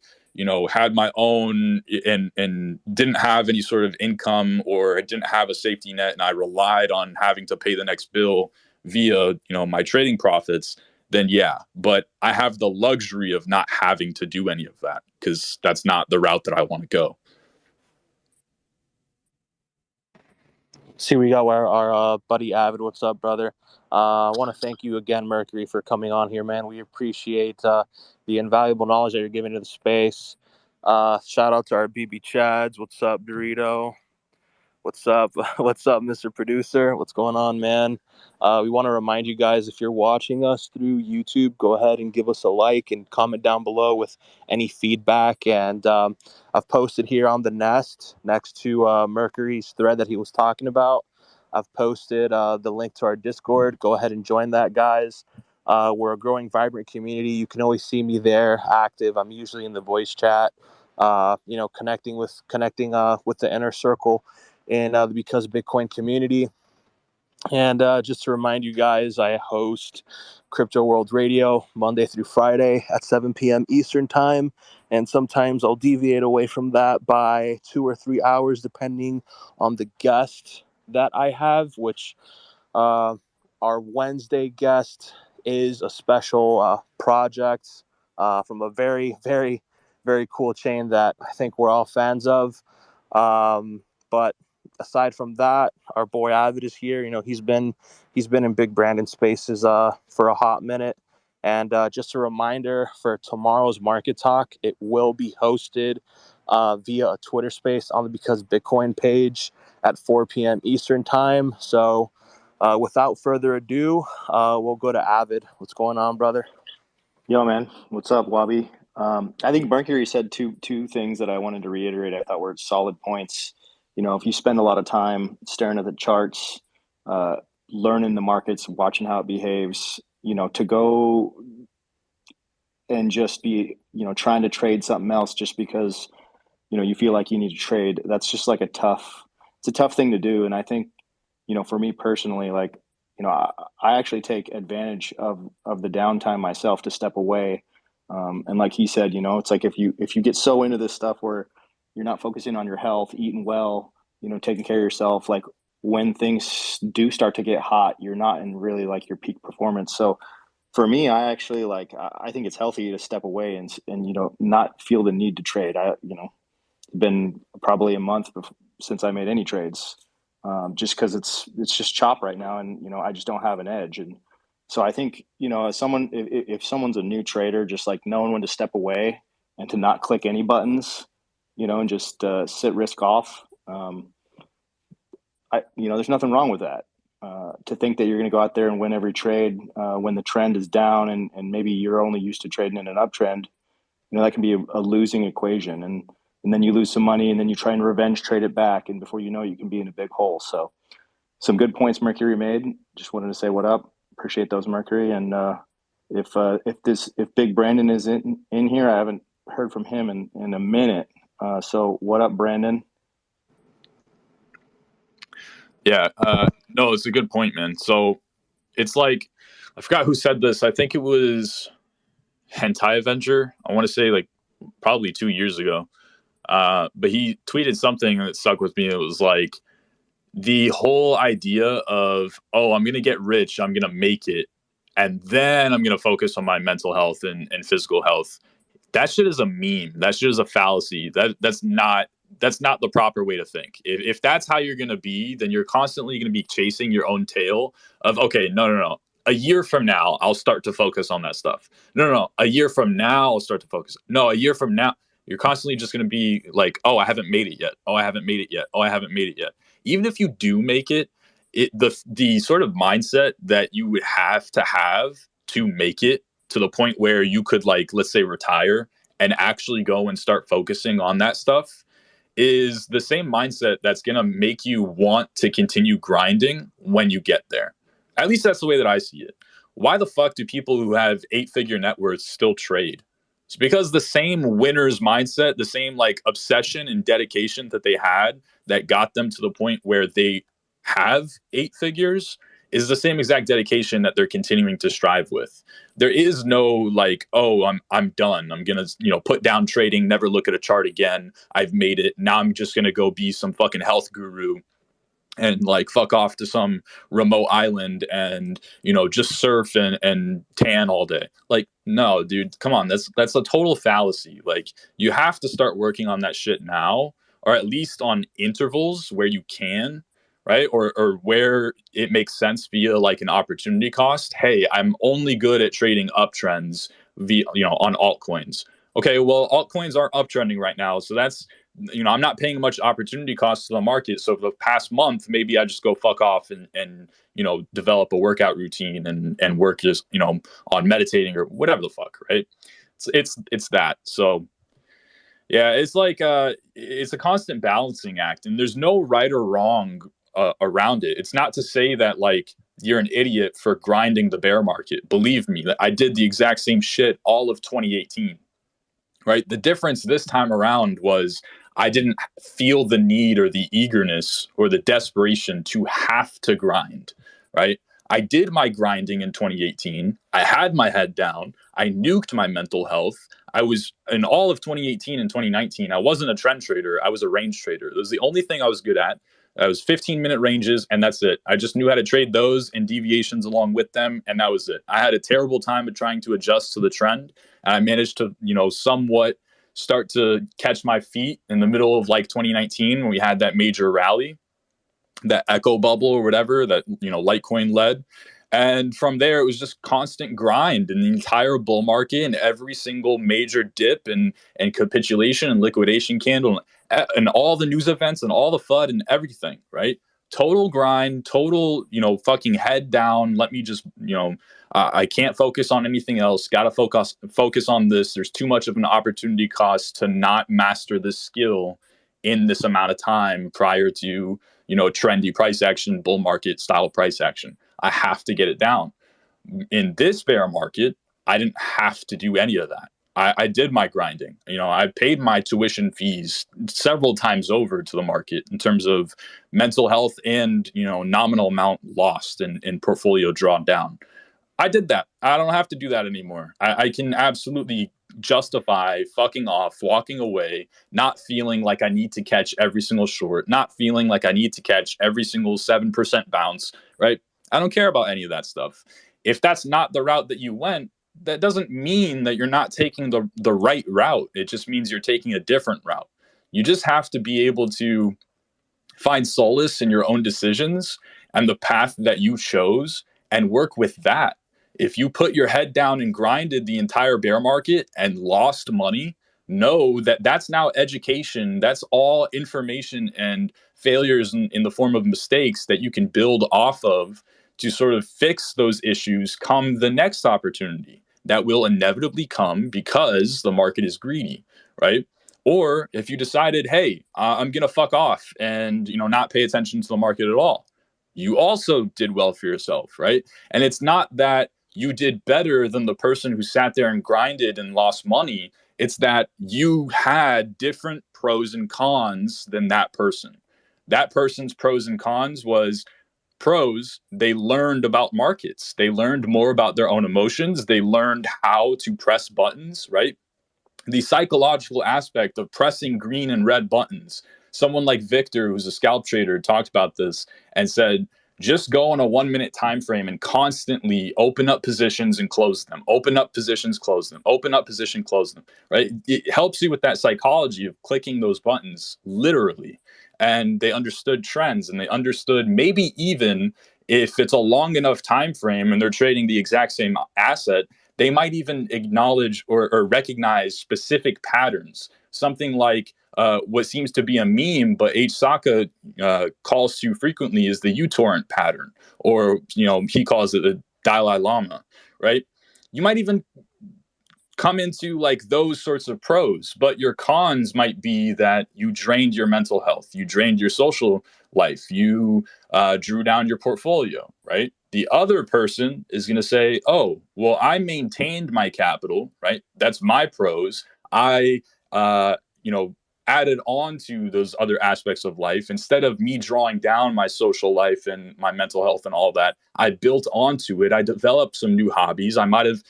had my own and didn't have any sort of income or I didn't have a safety net and I relied on having to pay the next bill via my trading profits, then yeah. But I have the luxury of not having to do any of that because that's not the route that I want to go. See, we got our buddy Avid. What's up, brother? I want to thank you again, Mercury, for coming on here, man. We appreciate the invaluable knowledge that you're giving to the space. Shout out to our BB Chads. What's up, Dorito? What's up? What's up, Mr. Producer? What's going on, man? We want to remind you guys, if you're watching us through YouTube, go ahead and give us a like and comment down below with any feedback. And I've posted here on the Nest next to Mercury's thread that he was talking about. I've posted the link to our Discord. Go ahead and join that, guys. We're a growing, vibrant community. You can always see me there, active. I'm usually in the voice chat. Connecting with the inner circle in the Because Bitcoin community. And just to remind you guys, I host Crypto World Radio Monday through Friday at 7 p.m. Eastern Time. And sometimes I'll deviate away from that by 2 or 3 hours, depending on the guest that I have, which our Wednesday guest is a special project from a very, very, very cool chain that I think we're all fans of. But aside from that, our boy Avid is here. He's been in big Brandon spaces for a hot minute. And just a reminder for tomorrow's market talk, it will be hosted via a Twitter space on the Because Bitcoin page at 4 p.m. Eastern Time. So without further ado, we'll go to Avid. What's going on, brother? Yo, man. What's up, Wabi? I think Mercury said two things that I wanted to reiterate. I thought were solid points. If you spend a lot of time staring at the charts, learning the markets, watching how it behaves, to go and just be, trying to trade something else just because, you feel like you need to trade, that's just like it's a tough thing to do. And I think, for me personally, like, I actually take advantage of the downtime myself to step away. And like he said, it's like if you get so into this stuff where you're not focusing on your health, eating well, taking care of yourself, like when things do start to get hot, you're not in really like your peak performance. So for me, I actually I think it's healthy to step away and not feel the need to trade. It's been probably a month since I made any trades. just because it's just chop right now, and I just don't have an edge. And so I think as someone, if someone's a new trader, just like knowing when to step away and to not click any buttons, and just sit risk off. There's nothing wrong with that. To think that you're going to go out there and win every trade when the trend is down, and maybe you're only used to trading in an uptrend, that can be a losing equation. And then you lose some money, and then you try and revenge trade it back, and before you know it, you can be in a big hole. So some good points Mercury made. Just wanted to say what up. Appreciate those, Mercury. And if Big Brandon is in here, I haven't heard from him in a minute. So what up, Brandon? Yeah, no, it's a good point, man. So it's like, I forgot who said this. I think it was Hentai Avenger. I want to say like probably 2 years ago. But he tweeted something that stuck with me. It was like the whole idea of, oh, I'm going to get rich, I'm going to make it, and then I'm going to focus on my mental health and physical health. That shit is a meme. That shit is a fallacy. That's not the proper way to think. If that's how you're going to be, then you're constantly going to be chasing your own tail of, okay, no. A year from now, I'll start to focus on that stuff. No. A year from now, I'll start to focus. No, a year from now, you're constantly just going to be like, oh, I haven't made it yet. Oh, I haven't made it yet. Oh, I haven't made it yet. Even if you do make it, the sort of mindset that you would have to make it to the point where you could, like, let's say retire and actually go and start focusing on that stuff is the same mindset that's going to make you want to continue grinding when you get there. At least that's the way that I see it. Why the fuck do people who have 8-figure net worths still trade? It's because the same winner's mindset, the same like obsession and dedication that they had that got them to the point where they have 8 figures is the same exact dedication that they're continuing to strive with. There is no like, oh, I'm done. I'm going to, put down trading, never look at a chart again. I've made it. Now I'm just going to go be some fucking health guru and like fuck off to some remote island and, just surf and tan all day. Like, no, dude, come on. That's a total fallacy. Like, you have to start working on that shit now, or at least on intervals where you can, right? Or where it makes sense via like an opportunity cost. Hey, I'm only good at trading uptrends via, on altcoins. Okay, well, altcoins aren't uptrending right now. So that's, I'm not paying much opportunity costs to the market. So for the past month, maybe I just go fuck off and develop a workout routine and work just, on meditating or whatever the fuck, right? It's that. So yeah, it's like it's a constant balancing act, and there's no right or wrong around it. It's not to say that like you're an idiot for grinding the bear market. Believe me, I did the exact same shit all of 2018. Right. The difference this time around was I didn't feel the need or the eagerness or the desperation to have to grind. Right. I did my grinding in 2018. I had my head down. I nuked my mental health. I was in all of 2018 and 2019. I wasn't a trend trader. I was a range trader. It was the only thing I was good at. I was 15-minute ranges, and that's it. I just knew how to trade those and deviations along with them, and that was it. I had a terrible time at trying to adjust to the trend, and I managed to, somewhat start to catch my feet in the middle of like 2019 when we had that major rally, that echo bubble or whatever that, Litecoin led. And from there, it was just constant grind in the entire bull market and every single major dip and capitulation and liquidation candle and all the news events and all the FUD and everything, right? Total grind, total, fucking head down. Let me just, I can't focus on anything else. Got to focus on this. There's too much of an opportunity cost to not master this skill in this amount of time prior to, trendy price action, bull market style price action. I have to get it down. In this bear market, I didn't have to do any of that. I did my grinding. I paid my tuition fees several times over to the market in terms of mental health and, nominal amount lost and portfolio drawn down. I did that. I don't have to do that anymore. I can absolutely justify fucking off, walking away, not feeling like I need to catch every single short, not feeling like I need to catch every single 7% bounce, right? I don't care about any of that stuff. If that's not the route that you went, that doesn't mean that you're not taking the right route. It just means you're taking a different route. You just have to be able to find solace in your own decisions and the path that you chose and work with that. If you put your head down and grinded the entire bear market and lost money, know that that's now education. That's all information and failures in the form of mistakes that you can build off of to sort of fix those issues come the next opportunity that will inevitably come because the market is greedy, right? Or if you decided, hey, I'm gonna fuck off and not pay attention to the market at all, you also did well for yourself, right? And it's not that you did better than the person who sat there and grinded and lost money. It's that you had different pros and cons than that person. That person's pros and cons was pros, they learned about markets. They learned more about their own emotions. They learned how to press buttons, right? The psychological aspect of pressing green and red buttons. Someone like Victor, who's a scalp trader, talked about this and said, just go on a 1 minute time frame and constantly open up positions and close them, open up positions, close them, open up position, close them, right? It helps you with that psychology of clicking those buttons literally. And they understood trends, and they understood maybe even if it's a long enough time frame and they're trading the exact same asset, they might even acknowledge or recognize specific patterns. Something like what seems to be a meme, but H. Saka calls to frequently is the uTorrent pattern, or he calls it the Dalai Lama, right? You might even come into like those sorts of pros, but your cons might be that you drained your mental health, you drained your social life, you drew down your portfolio, right? The other person is going to say, oh, well, I maintained my capital, right? That's my pros. I, added on to those other aspects of life. Instead of me drawing down my social life and my mental health and all that, I built onto it. I developed some new hobbies. I might have,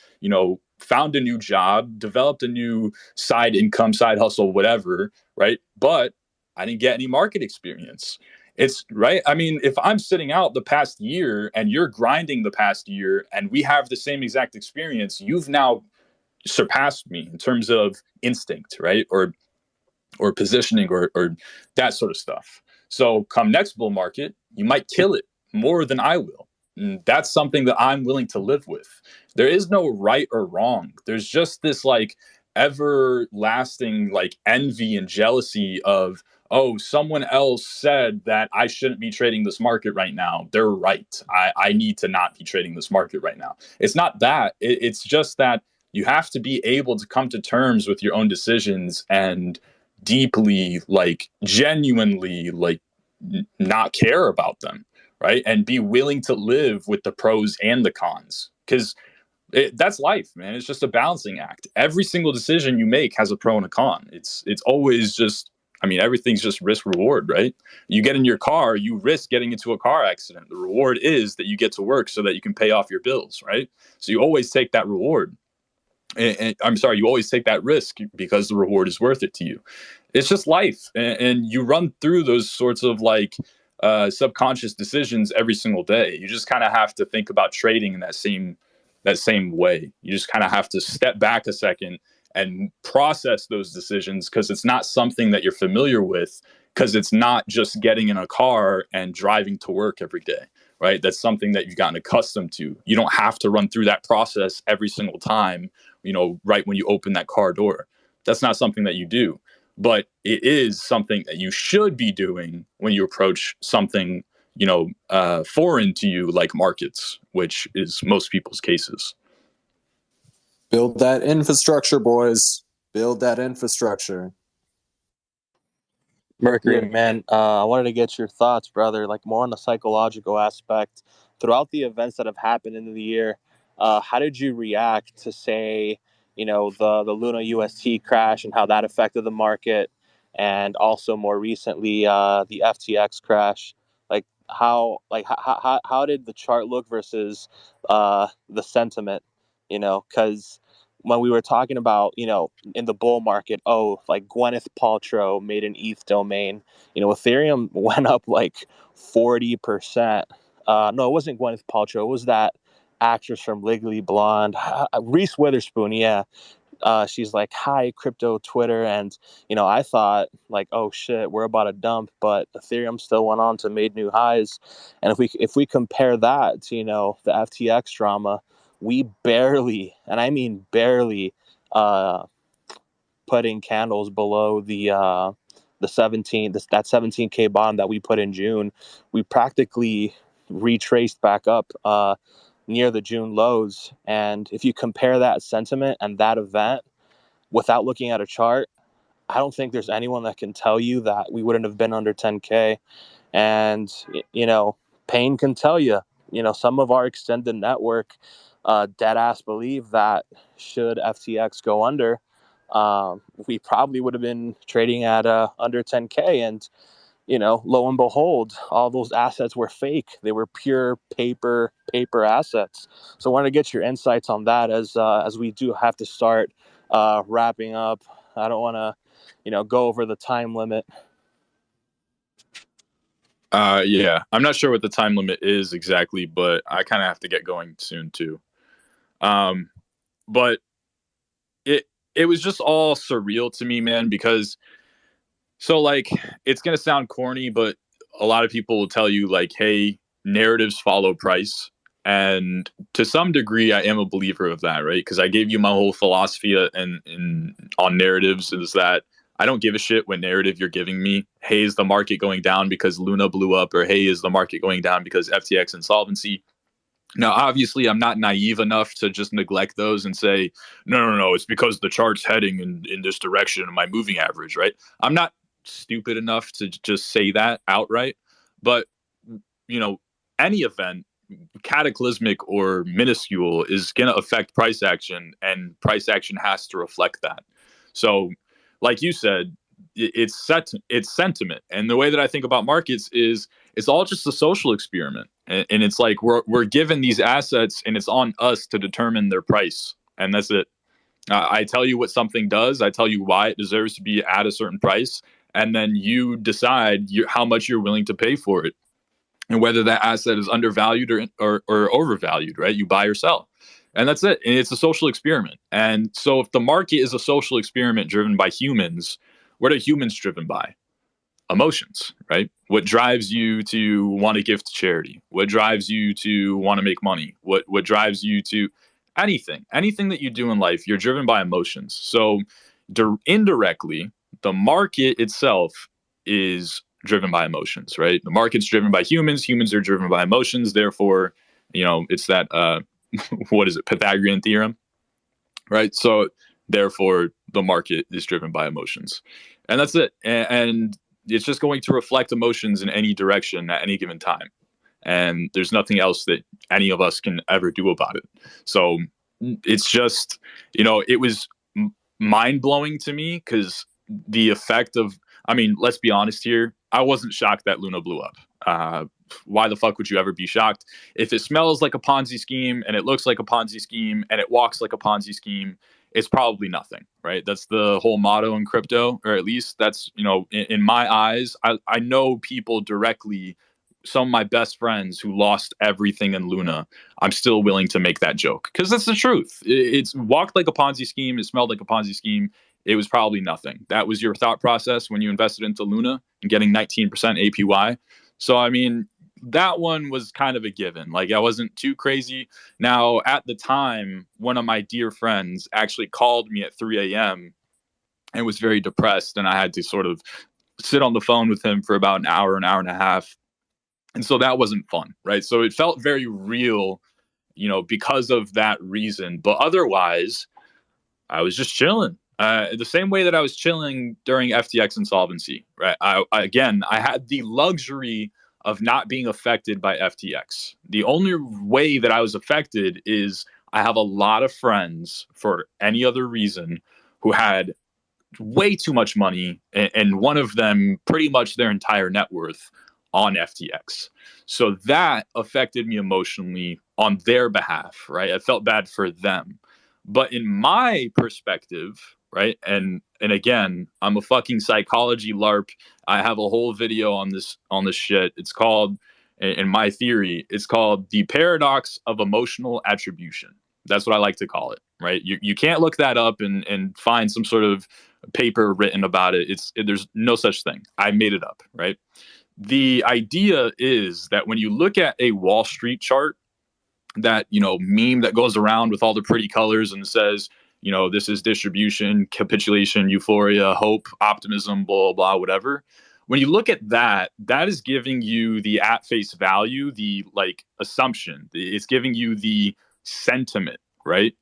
found a new job, developed a new side income, side hustle, whatever, right? But I didn't get any market experience. It's right. I mean, if I'm sitting out the past year and you're grinding the past year and we have the same exact experience, you've now surpassed me in terms of instinct, right? Or positioning or that sort of stuff. So come next bull market, you might kill it more than I will. And that's something that I'm willing to live with. There is no right or wrong. There's just this like everlasting like envy and jealousy of, oh, someone else said that I shouldn't be trading this market right now. They're right. I need to not be trading this market right now. It's not that. It's just that you have to be able to come to terms with your own decisions and deeply, like genuinely, like not care about them, right? And be willing to live with the pros and the cons, because that's life, man. It's just a balancing act. Every single decision you make has a pro and a con. It's always just, I mean, everything's just risk reward, right? You get in your car, you risk getting into a car accident. The reward is that you get to work so that you can pay off your bills, right? So you always take that reward. And I'm sorry, you always take that risk because the reward is worth it to you. It's just life, and you run through those sorts of like subconscious decisions every single day. You just kind of have to think about trading in that same way. You just kind of have to step back a second and process those decisions, because it's not something that you're familiar with, because it's not just getting in a car and driving to work every day, right? That's something that you've gotten accustomed to. You don't have to run through that process every single time, right when you open that car door. That's not something that you do, but it is something that you should be doing when you approach something, foreign to you, like markets, which is most people's cases. Build that infrastructure, boys. Build that infrastructure. Mercury, man, I wanted to get your thoughts, brother, like more on the psychological aspect. Throughout the events that have happened in the year, how did you react to, say, the Luna UST crash and how that affected the market, and also more recently the FTX crash? How did the chart look versus the sentiment? Because when we were talking about, in the bull market, like Gwyneth Paltrow made an ETH domain, Ethereum went up like 40%. No, it wasn't Gwyneth Paltrow. It was that actress from Legally Blonde, Reese Witherspoon. Yeah. she's like, "Hi, crypto Twitter," and I thought like, "Oh shit, we're about to dump," but Ethereum still went on to made new highs, and if we compare that to the FTX drama, we barely, and I mean barely, putting candles below the 17 that 17K bond that we put in June. We practically retraced back up near the June lows, and if you compare that sentiment and that event without looking at a chart, I don't think there's anyone that can tell you that we wouldn't have been under 10K. And Payne can tell you, some of our extended network dead ass believe that should FTX go under, we probably would have been trading at under 10K. And lo and behold, all those assets were fake. They were pure paper assets. So I wanted to get your insights on that as we do have to start wrapping up. I don't want to, go over the time limit. Yeah, I'm not sure what the time limit is exactly, but I kind of have to get going soon too. But it was just all surreal to me, man, because so like it's gonna sound corny, but a lot of people will tell you like, hey, narratives follow price. And to some degree, I am a believer of that, right? Because I gave you my whole philosophy on narratives is that I don't give a shit what narrative you're giving me. Hey, is the market going down because Luna blew up? Or hey, is the market going down because FTX insolvency? Now, obviously, I'm not naive enough to just neglect those and say, no, it's because the chart's heading in this direction of my moving average, right? I'm not stupid enough to just say that outright. But, any event, cataclysmic or minuscule, is going to affect price action, and price action has to reflect that. So, like you said, it's sentiment. And the way that I think about markets is it's all just a social experiment. And it's like we're given these assets and it's on us to determine their price. And that's it. I tell you what something does. I tell you why it deserves to be at a certain price. And then you decide how much you're willing to pay for it and whether that asset is undervalued or overvalued, right? You buy or sell. And that's it. And it's a social experiment. And so if the market is a social experiment driven by humans, what are humans driven by? Emotions, right? What drives you to want to give to charity? What drives you to want to make money? What drives you to anything that you do in life? You're driven by emotions. So indirectly, the market itself is driven by emotions, right? The market's driven by humans. Humans are driven by emotions. Therefore, it's that what is it? Pythagorean theorem, right? So therefore, the market is driven by emotions, and that's it. And it's just going to reflect emotions in any direction at any given time. And there's nothing else that any of us can ever do about it. So it's just, it was mind blowing to me because the effect of, I mean, let's be honest here. I wasn't shocked that Luna blew up. Why the fuck would you ever be shocked? If it smells like a Ponzi scheme and it looks like a Ponzi scheme and it walks like a Ponzi scheme, it's probably nothing, right? That's the whole motto in crypto, or at least that's, in my eyes, I know people directly, some of my best friends who lost everything in Luna. I'm still willing to make that joke because that's the truth. It's walked like a Ponzi scheme. It smelled like a Ponzi scheme. It was probably nothing. That was your thought process when you invested into Luna and getting 19% APY. So, I mean, that one was kind of a given. Like, I wasn't too crazy. Now, at the time, one of my dear friends actually called me at 3 a.m. and was very depressed. And I had to sort of sit on the phone with him for about an hour and a half. And so that wasn't fun, right? So it felt very real, because of that reason. But otherwise, I was just chilling. The same way that I was chilling during FTX insolvency, right? I had the luxury of not being affected by FTX. The only way that I was affected is I have a lot of friends for any other reason who had way too much money, and one of them pretty much their entire net worth on FTX. So that affected me emotionally on their behalf, right? I felt bad for them. But in my perspective, right? And again, I'm a fucking psychology LARP. I have a whole video on this shit. It's called, in my theory, it's called the paradox of emotional attribution. That's what I like to call it, right? You can't look that up and find some sort of paper written about it. There's no such thing. I made it up, right? The idea is that when you look at a Wall Street chart, that, meme that goes around with all the pretty colors and says, this is distribution, capitulation, euphoria, hope, optimism, blah, blah, blah, whatever. When you look at that, that is giving you the at face value, the assumption. It's giving you the sentiment, right?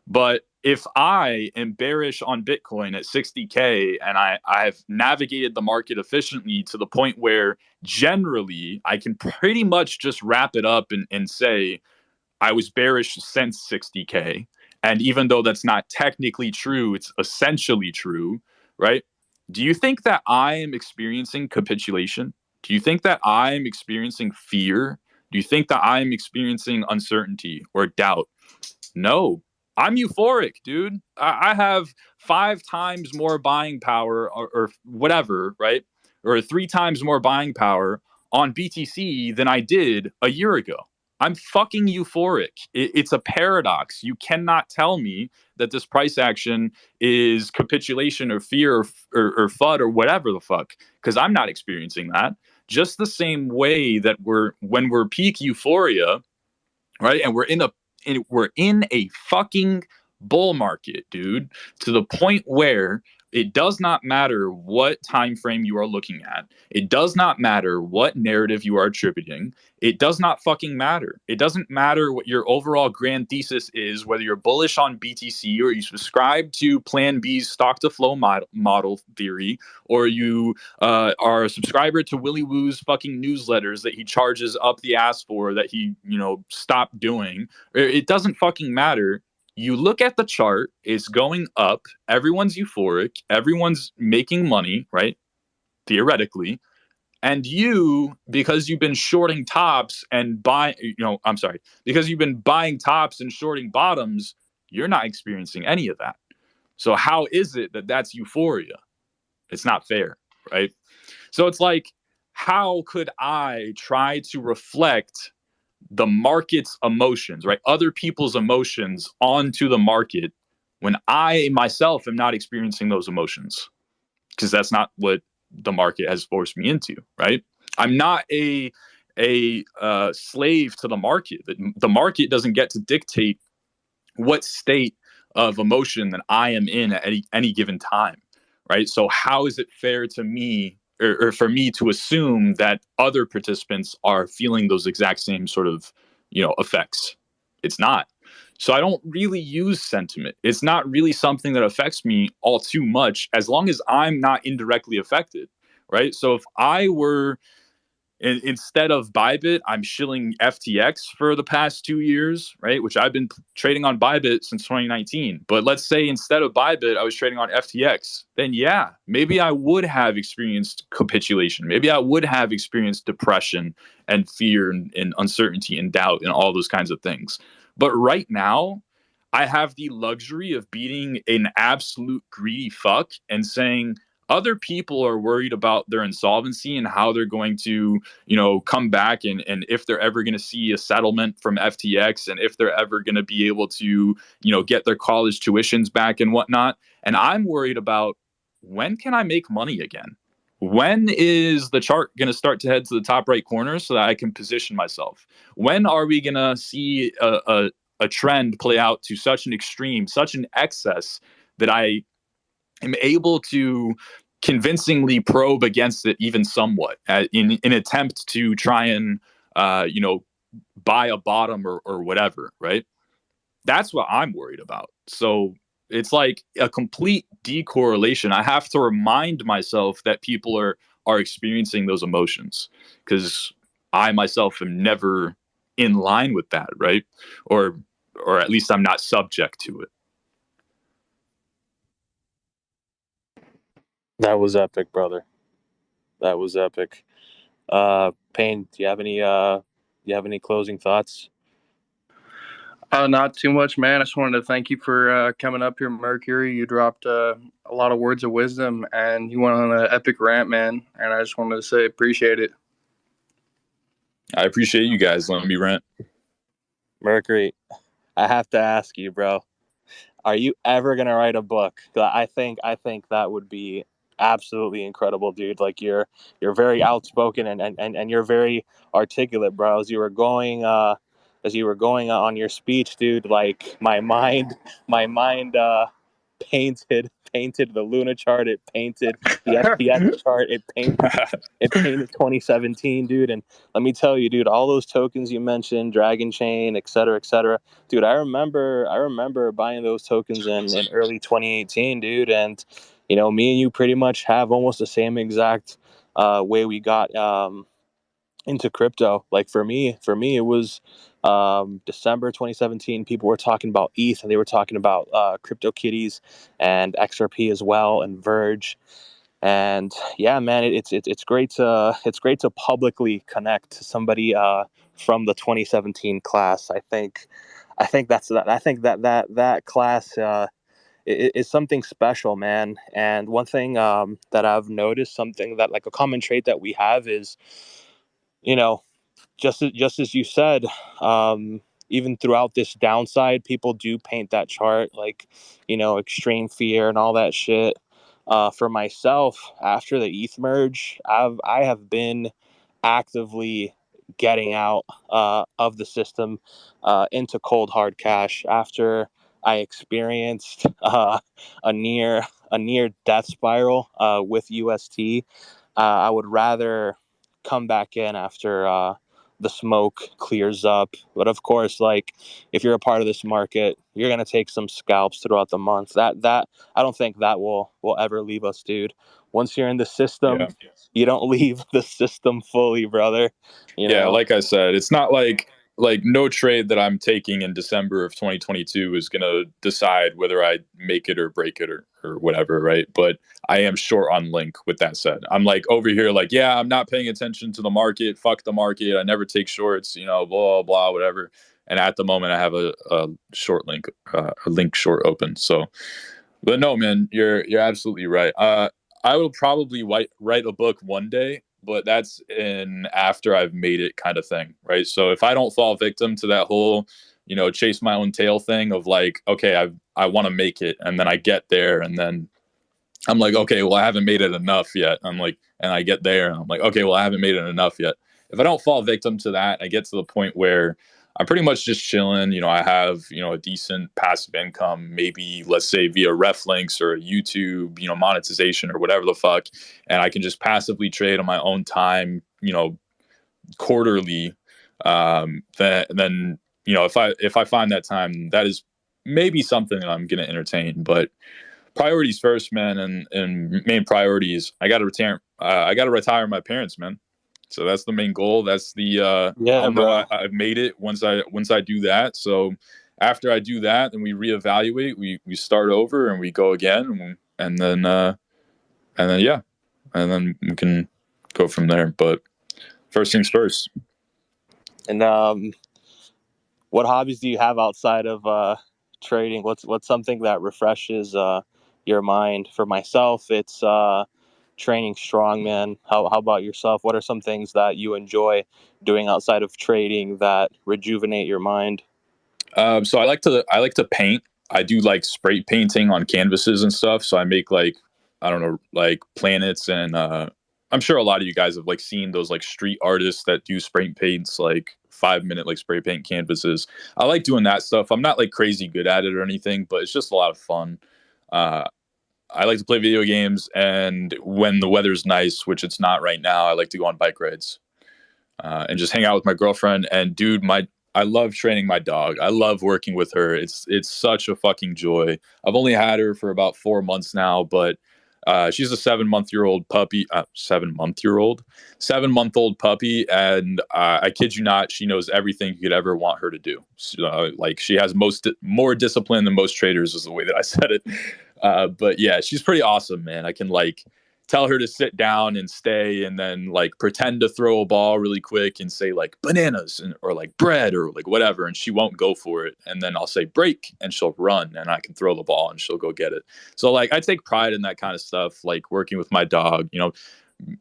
But if I am bearish on Bitcoin at 60K and I've navigated the market efficiently to the point where generally I can pretty much just wrap it up and say, I was bearish since 60K. And even though that's not technically true, it's essentially true, right? Do you think that I am experiencing capitulation? Do you think that I'm experiencing fear? Do you think that I'm experiencing uncertainty or doubt? No, I'm euphoric, dude. I have 5 times more buying power or whatever, right? Or 3 times more buying power on BTC than I did a year ago. I'm fucking euphoric. It's a paradox. You cannot tell me that this price action is capitulation or fear or FUD or whatever the fuck, because I'm not experiencing that. Just the same way that when we're peak euphoria, right? And we're in a fucking bull market, dude, to the point where it does not matter what time frame you are looking at. It does not matter what narrative you are attributing. It does not fucking matter. It doesn't matter what your overall grand thesis is, whether you're bullish on BTC or you subscribe to Plan B's stock to flow model theory, or you are a subscriber to Willy Woo's fucking newsletters that he charges up the ass for, that he, stopped doing. It doesn't fucking matter. You look at the chart, it's going up. Everyone's euphoric. Everyone's making money, right? Theoretically. And you, because you've been shorting tops and because you've been buying tops and shorting bottoms, you're not experiencing any of that. So how is it that that's euphoria? It's not fair, right? So it's like, how could I try to reflect the market's emotions, right? Other people's emotions onto the market when I myself am not experiencing those emotions? Because that's not what the market has forced me into, right? I'm not a slave to the market. The market doesn't get to dictate what state of emotion that I am in at any given time, right? So how is it fair to me or for me to assume that other participants are feeling those exact same sort of, effects? It's not. So I don't really use sentiment. It's not really something that affects me all too much, as long as I'm not indirectly affected, right? So if I were, instead of Bybit, I'm shilling FTX for the past 2 years, right? Which I've been trading on Bybit since 2019. But let's say instead of Bybit, I was trading on FTX. Then yeah, maybe I would have experienced capitulation. Maybe I would have experienced depression and fear and uncertainty and doubt and all those kinds of things. But right now, I have the luxury of being an absolute greedy fuck and saying, other people are worried about their insolvency and how they're going to, come back and if they're ever going to see a settlement from FTX and if they're ever going to be able to, get their college tuitions back and whatnot. And I'm worried about, when can I make money again? When is the chart going to start to head to the top right corner so that I can position myself? When are we going to see a trend play out to such an extreme, such an excess that I am able to convincingly probe against it even somewhat in an attempt to try and, buy a bottom or whatever, right? That's what I'm worried about. So it's like a complete decorrelation. I have to remind myself that people are experiencing those emotions, because I myself am never in line with that, right? Or at least I'm not subject to it. That was epic, brother. That was epic. Payne, do you have any closing thoughts? Not too much, man. I just wanted to thank you for coming up here, Mercury. You dropped a lot of words of wisdom, and you went on an epic rant, man. And I just wanted to say appreciate it. I appreciate you guys letting me rant. Mercury, I have to ask you, bro. Are you ever gonna write a book? I think that would be absolutely incredible, dude. Like you're very outspoken and you're very articulate, bro. As you were going on your speech, dude, like my mind painted the Luna chart, it painted the FTX chart, it painted 2017, dude. And let me tell you, dude, all those tokens you mentioned, Dragon Chain, et cetera, dude. I remember buying those tokens in early 2018, dude. And me and you pretty much have almost the same exact way we got into crypto. Like for me, it was December 2017. People were talking about ETH, and they were talking about crypto kitties and XRP as well, and Verge. And yeah, man, it's great to publicly connect to somebody from the 2017 class. I think that class is something special, man. And one thing that I've noticed, something that like a common trait that we have is, you know, just as you said, even throughout this downside, people do paint that chart like, extreme fear and all that shit. For myself, after the ETH merge, I have been actively getting out of the system into cold hard cash after I experienced a near death spiral with UST. I would rather come back in after the smoke clears up. But of course, like if you're a part of this market, you're gonna take some scalps throughout the month. That I don't think that will ever leave us, dude. Once you're in the system, Yeah. you don't leave the system fully, brother. You Yeah, know. like I said, it's not like no trade that I'm taking in December of 2022 is going to decide whether I make it or break it or whatever, right? But I am short on Link with that said. I'm like over here like, yeah, I'm not paying attention to the market. Fuck the market. I never take shorts, blah, blah, blah, whatever. And at the moment I have a short Link, a Link short open. So, but no, man, you're absolutely right. I will probably write a book one day, but that's in after I've made it kind of thing, right? So if I don't fall victim to that whole, chase my own tail thing of like, okay, I want to make it, and then I get there, and then I'm like, okay, well, I haven't made it enough yet. I'm like, and I get there, and I'm like, okay, well, I haven't made it enough yet. If I don't fall victim to that, I get to the point where I'm pretty much just chilling. I have, a decent passive income, maybe let's say via ref links or YouTube, monetization or whatever the fuck. And I can just passively trade on my own time, quarterly. Then, if I find that time, that is maybe something that I'm going to entertain. But priorities first, man, and main priorities. I got to retire. I got to retire my parents, man. So that's the main goal. That's the Yeah, I'll know bro. I've made it once I do that. So after I do that, then we reevaluate. We start over and we go again, and then yeah, and then we can go from there. But first things first. And what hobbies do you have outside of trading? What's something that refreshes your mind? For myself, it's training strongman. How about yourself? What are some things that you enjoy doing outside of trading that rejuvenate your mind? So I like to paint. I do like spray painting on canvases and stuff. So I make like I don't know like planets and I'm sure a lot of you guys have like seen those like street artists that do spray paints like 5 minute like spray paint canvases. I like doing that stuff. I'm not like crazy good at it or anything, but it's just a lot of fun. Uh, I like to play video games, and when the weather's nice, which it's not right now, I like to go on bike rides and just hang out with my girlfriend. And dude, I love training my dog. I love working with her. It's such a fucking joy. I've only had her for about 4 months now, but she's a 7-month-old puppy. 7-month-old puppy, and I kid you not, she knows everything you could ever want her to do. So, like she has more discipline than most traders, is the way that I said it. But yeah, she's pretty awesome, man. I can like tell her to sit down and stay and then like pretend to throw a ball really quick and say like bananas or like bread or like whatever, and she won't go for it, and then I'll say break and she'll run and I can throw the ball and she'll go get it. So like I take pride in that kind of stuff, like working with my dog,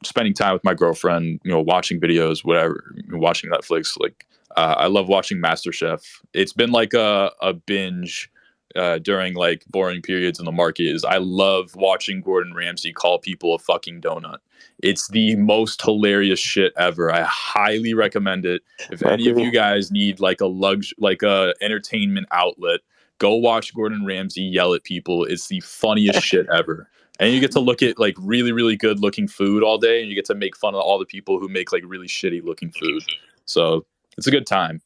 spending time with my girlfriend, watching videos, whatever, watching Netflix. Like I love watching MasterChef. It's been like a binge during like boring periods in the market. Is I love watching Gordon Ramsay call people a fucking donut. It's the most hilarious shit ever. I highly recommend it. If any of you guys need like a entertainment outlet, go watch Gordon Ramsay yell at people. It's the funniest shit ever. And you get to look at like really, really good looking food all day, and you get to make fun of all the people who make like really shitty looking food. So it's a good time.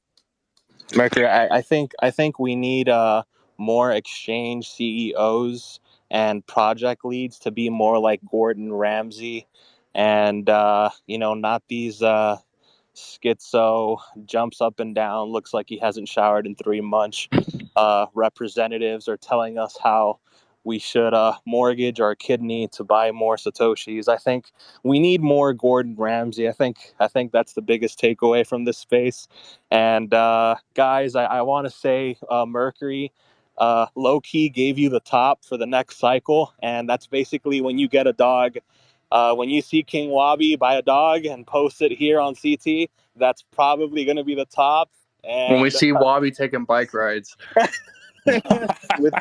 Mercury, I think we need more exchange CEOs and project leads to be more like Gordon Ramsay, and not these schizo jumps up and down, looks like he hasn't showered in 3 months. Representatives are telling us how we should mortgage our kidney to buy more satoshis. I think we need more Gordon Ramsay. I think that's the biggest takeaway from this space. And guys, I want to say Mercury low key gave you the top for the next cycle, and that's basically when you get a dog. When you see King Wabi buy a dog and post it here on CT, that's probably going to be the top. And when we see Wabi taking bike rides. with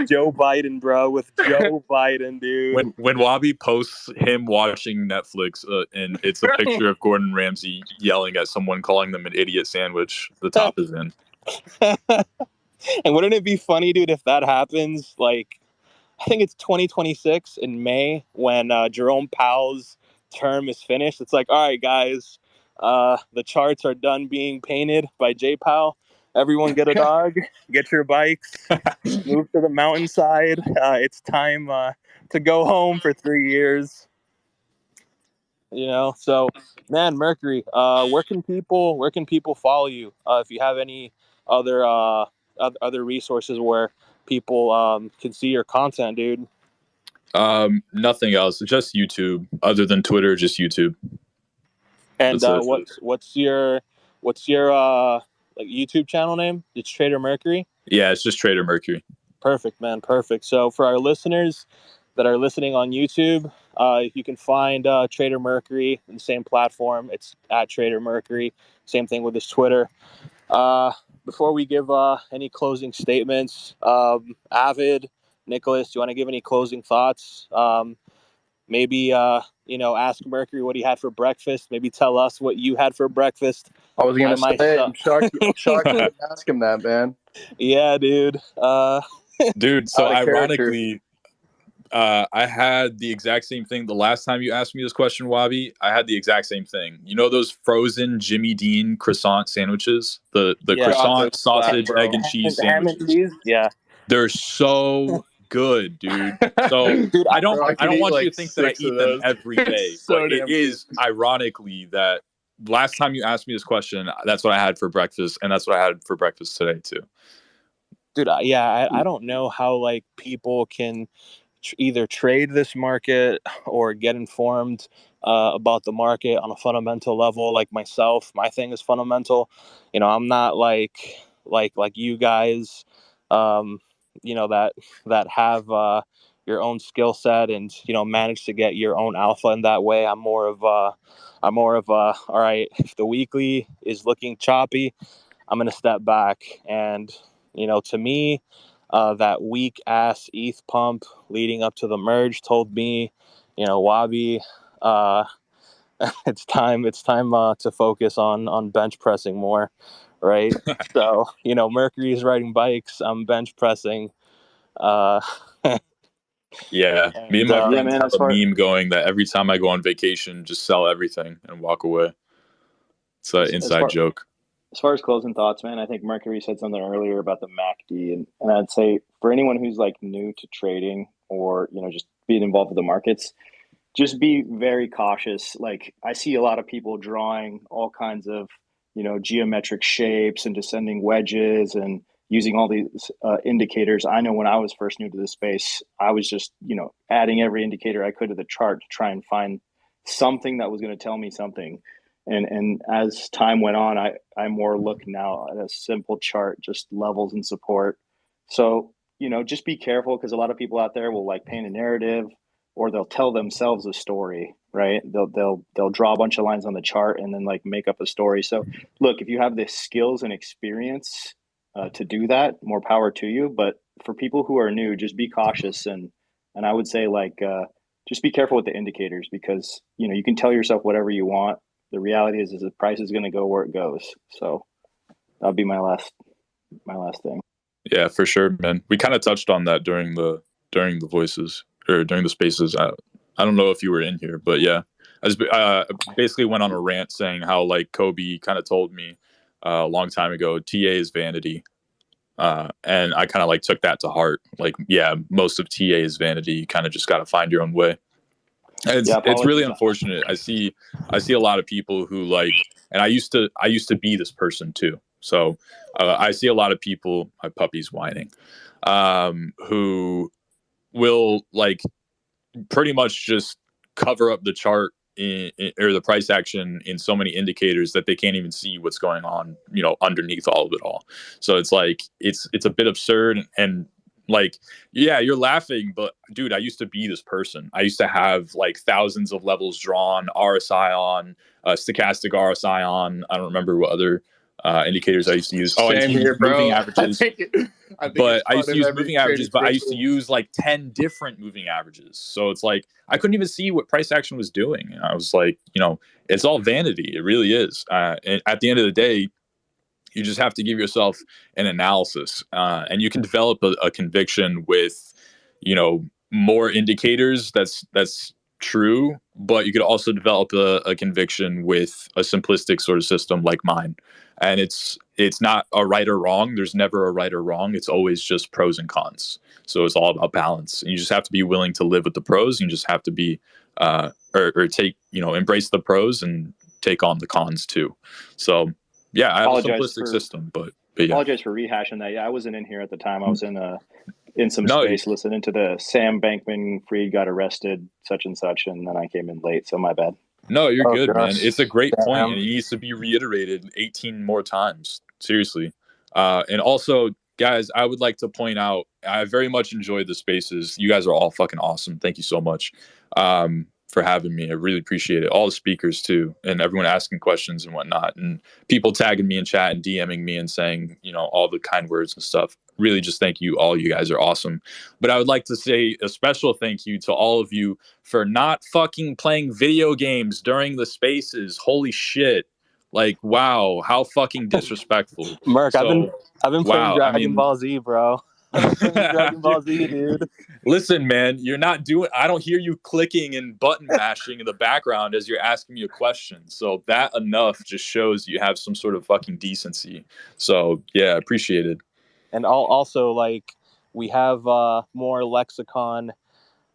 Joe Biden, bro, with Joe Biden, dude. When Wabi posts him watching Netflix and it's a picture of Gordon Ramsay yelling at someone, calling them an idiot sandwich, the top is in. And wouldn't it be funny, dude, if that happens? Like, I think it's 2026 in May when Jerome Powell's term is finished. It's like, all right, guys, the charts are done being painted by J Powell. Everyone get a dog, get your bikes, move to the mountainside. It's time to go home for 3 years. So man, Mercury, where can people follow you? If you have any other other resources where people can see your content, dude. Nothing else, just YouTube. Other than Twitter, just YouTube. And That's it. what's your like YouTube channel name? It's Trader Mercury. Yeah, it's just Trader Mercury. Perfect, man. Perfect. So for our listeners that are listening on YouTube, you can find Trader Mercury in the same platform. It's at Trader Mercury. Same thing with his Twitter. Before we give any closing statements, Avid, Nicholas, do you want to give any closing thoughts? Maybe ask Mercury what he had for breakfast. Maybe tell us what you had for breakfast. I was gonna say, I'm shocked you didn't ask him that, man. Yeah, dude. Dude, so Out of character. ironically, I had the exact same thing. The last time you asked me this question, Wabi, I had the exact same thing. You know those frozen Jimmy Dean croissant sandwiches? The Yeah. croissant, sausage, Bro. egg and cheese Ham and sandwiches. cheese? Yeah. They're so good, dude. So Dude, I don't Bro, I want eat you like to think that I 6 of eat them those. every day. It's so But it damn is ironically that last time you asked me this question, that's what I had for breakfast, and that's what I had for breakfast today too. Dude, I don't know how like people can either trade this market or get informed about the market on a fundamental level. Like myself, my thing is fundamental. I'm not like you guys, that have your own skill set and manage to get your own alpha in that way. I'm more of all right, if the weekly is looking choppy, I'm gonna step back. And to me, that weak ass ETH pump leading up to the merge told me, Wabi, it's time to focus on bench pressing more, right? So Mercury is riding bikes, I'm bench pressing. Yeah, me and my And, friends man, have as a far meme going that every time I go on vacation, just sell everything and walk away. It's an as, as inside far joke. as far as closing thoughts, man, I think Mercury said something earlier about the MACD, and I'd say for anyone who's like new to trading or just being involved with the markets, just be very cautious. Like I see a lot of people drawing all kinds of geometric shapes and descending wedges and using all these indicators. I know when I was first new to this space, I was just adding every indicator I could to the chart to try and find something that was going to tell me something. And as time went on, I more look now at a simple chart, just levels and support. So just be careful, because a lot of people out there will like paint a narrative. or they'll tell themselves a story, right? They'll draw a bunch of lines on the chart and then like make up a story. So look, if you have the skills and experience to do that, more power to you. But for people who are new, just be cautious, and I would say like just be careful with the indicators, because you can tell yourself whatever you want. The reality is the price is going to go where it goes. So that'll be my last thing. Yeah, for sure, man. We kind of touched on that during the voices, or during the spaces. I don't know if you were in here, but yeah, I just basically went on a rant saying how like Kobe kind of told me a long time ago, TA is vanity. And I kind of like took that to heart. Like, yeah, most of TA is vanity. You kind of just got to find your own way. And it's really unfortunate. I see a lot of people who like, and I used to be this person too. So I see a lot of people, my puppy's whining, who will like pretty much just cover up the chart or the price action in so many indicators that they can't even see what's going on, underneath all of it all. So it's like it's a bit absurd, and like, yeah, you're laughing, but dude, I used to be this person. I used to have like thousands of levels drawn, RSI on, stochastic RSI on. I don't remember what other indicators I used to use. Same here, bro. Moving averages. I used to use moving averages, but I used to use like 10 different moving averages. So it's like I couldn't even see what price action was doing. And I was like, it's all vanity. It really is. And at the end of the day, you just have to give yourself an analysis, and you can develop a conviction with, more indicators. That's true, but you could also develop a conviction with a simplistic sort of system like mine. And it's not a right or wrong. There's never a right or wrong. It's always just pros and cons. So it's all about balance. And you just have to be willing to live with the pros. And you just have to be or take, embrace the pros and take on the cons too. So yeah, I have a simplistic system, but yeah. Apologize for rehashing that. Yeah, I wasn't in here at the time. I was in some space listening to the Sam Bankman-Fried got arrested, such and such, and then I came in late, so my bad. No, you're good, man. It's a great point, and it needs to be reiterated 18 more times. Seriously. And also, guys, I would like to point out, I very much enjoyed the spaces. You guys are all fucking awesome. Thank you so much for having me. I really appreciate it. All the speakers too, and everyone asking questions and whatnot, and people tagging me in chat and DMing me and saying, all the kind words and stuff. Really just thank you all. You guys are awesome. But I would like to say a special thank you to all of you for not fucking playing video games during the spaces. Holy shit. Like, wow, how fucking disrespectful. Merc, I've been playing Dragon Ball Z, bro. Dragon Ball Z, dude. Listen, man, I don't hear you clicking and button mashing in the background as you're asking me a question. So that enough just shows you have some sort of fucking decency. So yeah, appreciate it. And also, like, we have more lexicon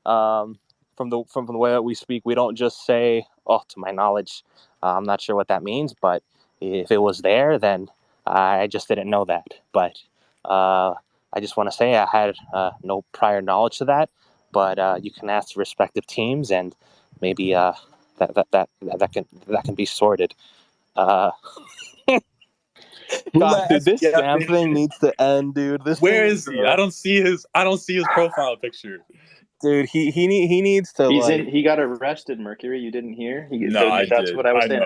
from the way that we speak. We don't just say, "Oh, to my knowledge." I'm not sure what that means, but if it was there, then I just didn't know that. But I just want to say I had no prior knowledge to that. But you can ask the respective teams, and maybe that can be sorted. God, dude, this Sam thing needs to end, dude. Where is he? I don't see his profile picture. Dude, he needs to. He got arrested, Mercury. You didn't hear? That's what I was saying.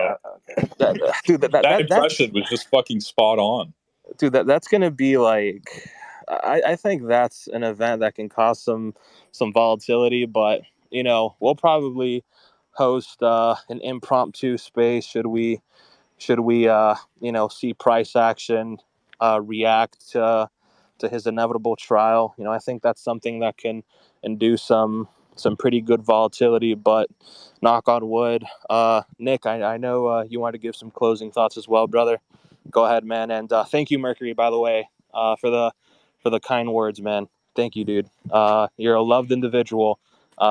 Okay. Dude, that impression was just fucking spot on. Dude, that's gonna be like, I think that's an event that can cause some volatility, but we'll probably host an impromptu space should we see price action react to his inevitable trial. I think that's something that can induce some pretty good volatility, but knock on wood. Nick, I know you want to give some closing thoughts as well, brother. Go ahead, man. And thank you, Mercury, by the way, for the kind words, man. Thank you, dude. You're a loved individual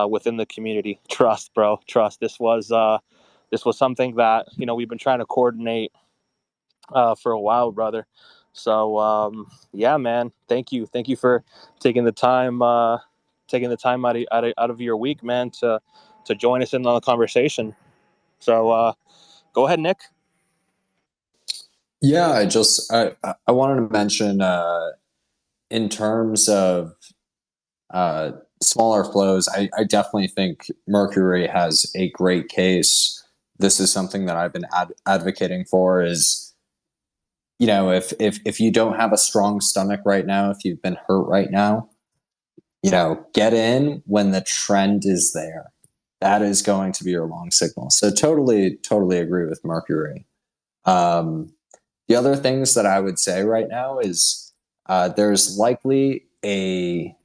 within the community. Trust, bro. Trust. This was something that we've been trying to coordinate for a while, brother. So yeah, man. Thank you for taking the time out of your week, man, to join us in on the conversation. So go ahead, Nick. Yeah, I wanted to mention in terms of smaller flows, I definitely think Mercury has a great case. This is something that I've been advocating for is, if you don't have a strong stomach right now, if you've been hurt right now, get in when the trend is there. That is going to be your long signal. So totally agree with Mercury. The other things that I would say right now is there's likely a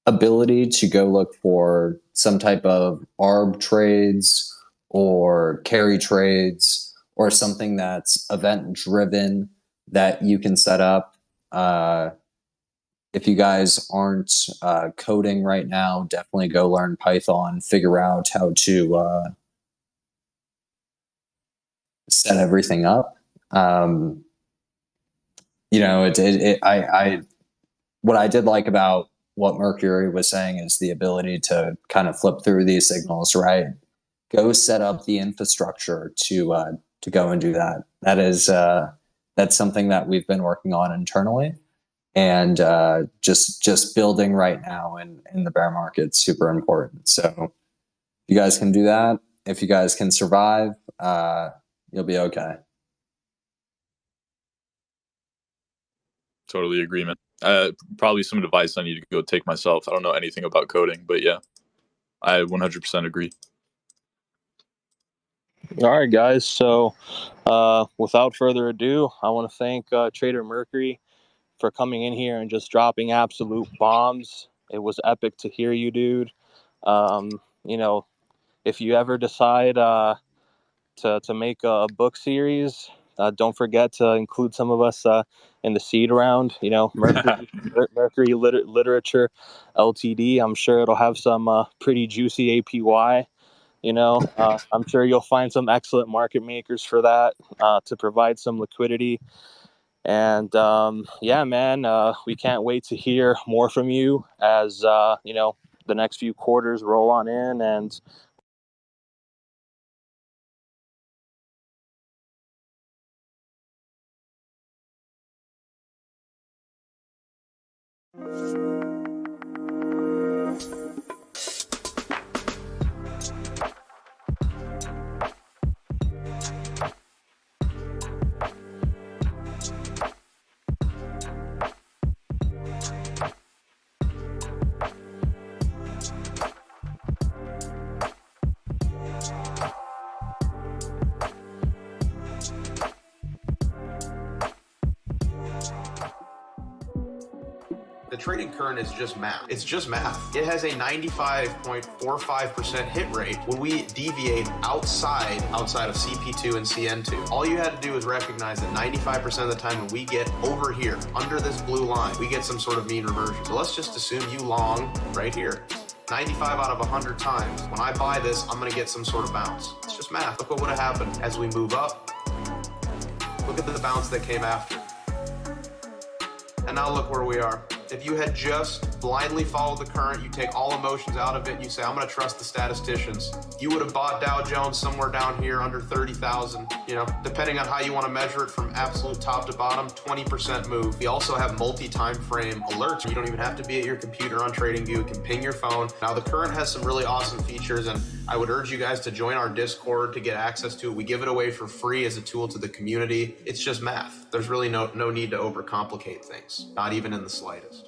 ability to go look for some type of arb trades or carry trades or something that's event driven that you can set up. If you guys aren't coding right now, definitely go learn Python, figure out how to set everything up. What I did like about what Mercury was saying is the ability to kind of flip through these signals, right? Go set up the infrastructure to go and do that. That's something that we've been working on internally, and just building right now in the bear market, super important. So if you guys can do that, if you guys can survive, you'll be okay. Totally agree, man. Probably some advice I need to go take myself. I don't know anything about coding, but yeah, I 100% agree. All right, guys. So without further ado, I want to thank Trader Mercury for coming in here and just dropping absolute bombs. It was epic to hear you, dude. If you ever decide to make a book series, don't forget to include some of us in the seed round. Mercury Literature Ltd. I'm sure it'll have some pretty juicy APY. I'm sure you'll find some excellent market makers for that to provide some liquidity. And yeah, man, we can't wait to hear more from you as the next few quarters roll on in. And The trading current is just math. It's just math. It has a 95.45% hit rate when we deviate outside of CP2 and CN2. All you had to do is recognize that 95% of the time when we get over here, under this blue line, we get some sort of mean reversion. So let's just assume you long right here. 95 out of 100 times. When I buy this, I'm going to get some sort of bounce. It's just math. Look what would have happened as we move up. Look at the bounce that came after. And now look where we are. If you had just blindly followed the current, you take all emotions out of it, and you say, I'm going to trust the statisticians, you would have bought Dow Jones somewhere down here under 30,000. Depending on how you want to measure it from absolute top to bottom, 20% move. We also have multi-time frame alerts. You don't even have to be at your computer on TradingView. You can ping your phone. Now, the current has some really awesome features, and I would urge you guys to join our Discord to get access to it. We give it away for free as a tool to the community. It's just math. There's really no need to overcomplicate things, not even in the slightest.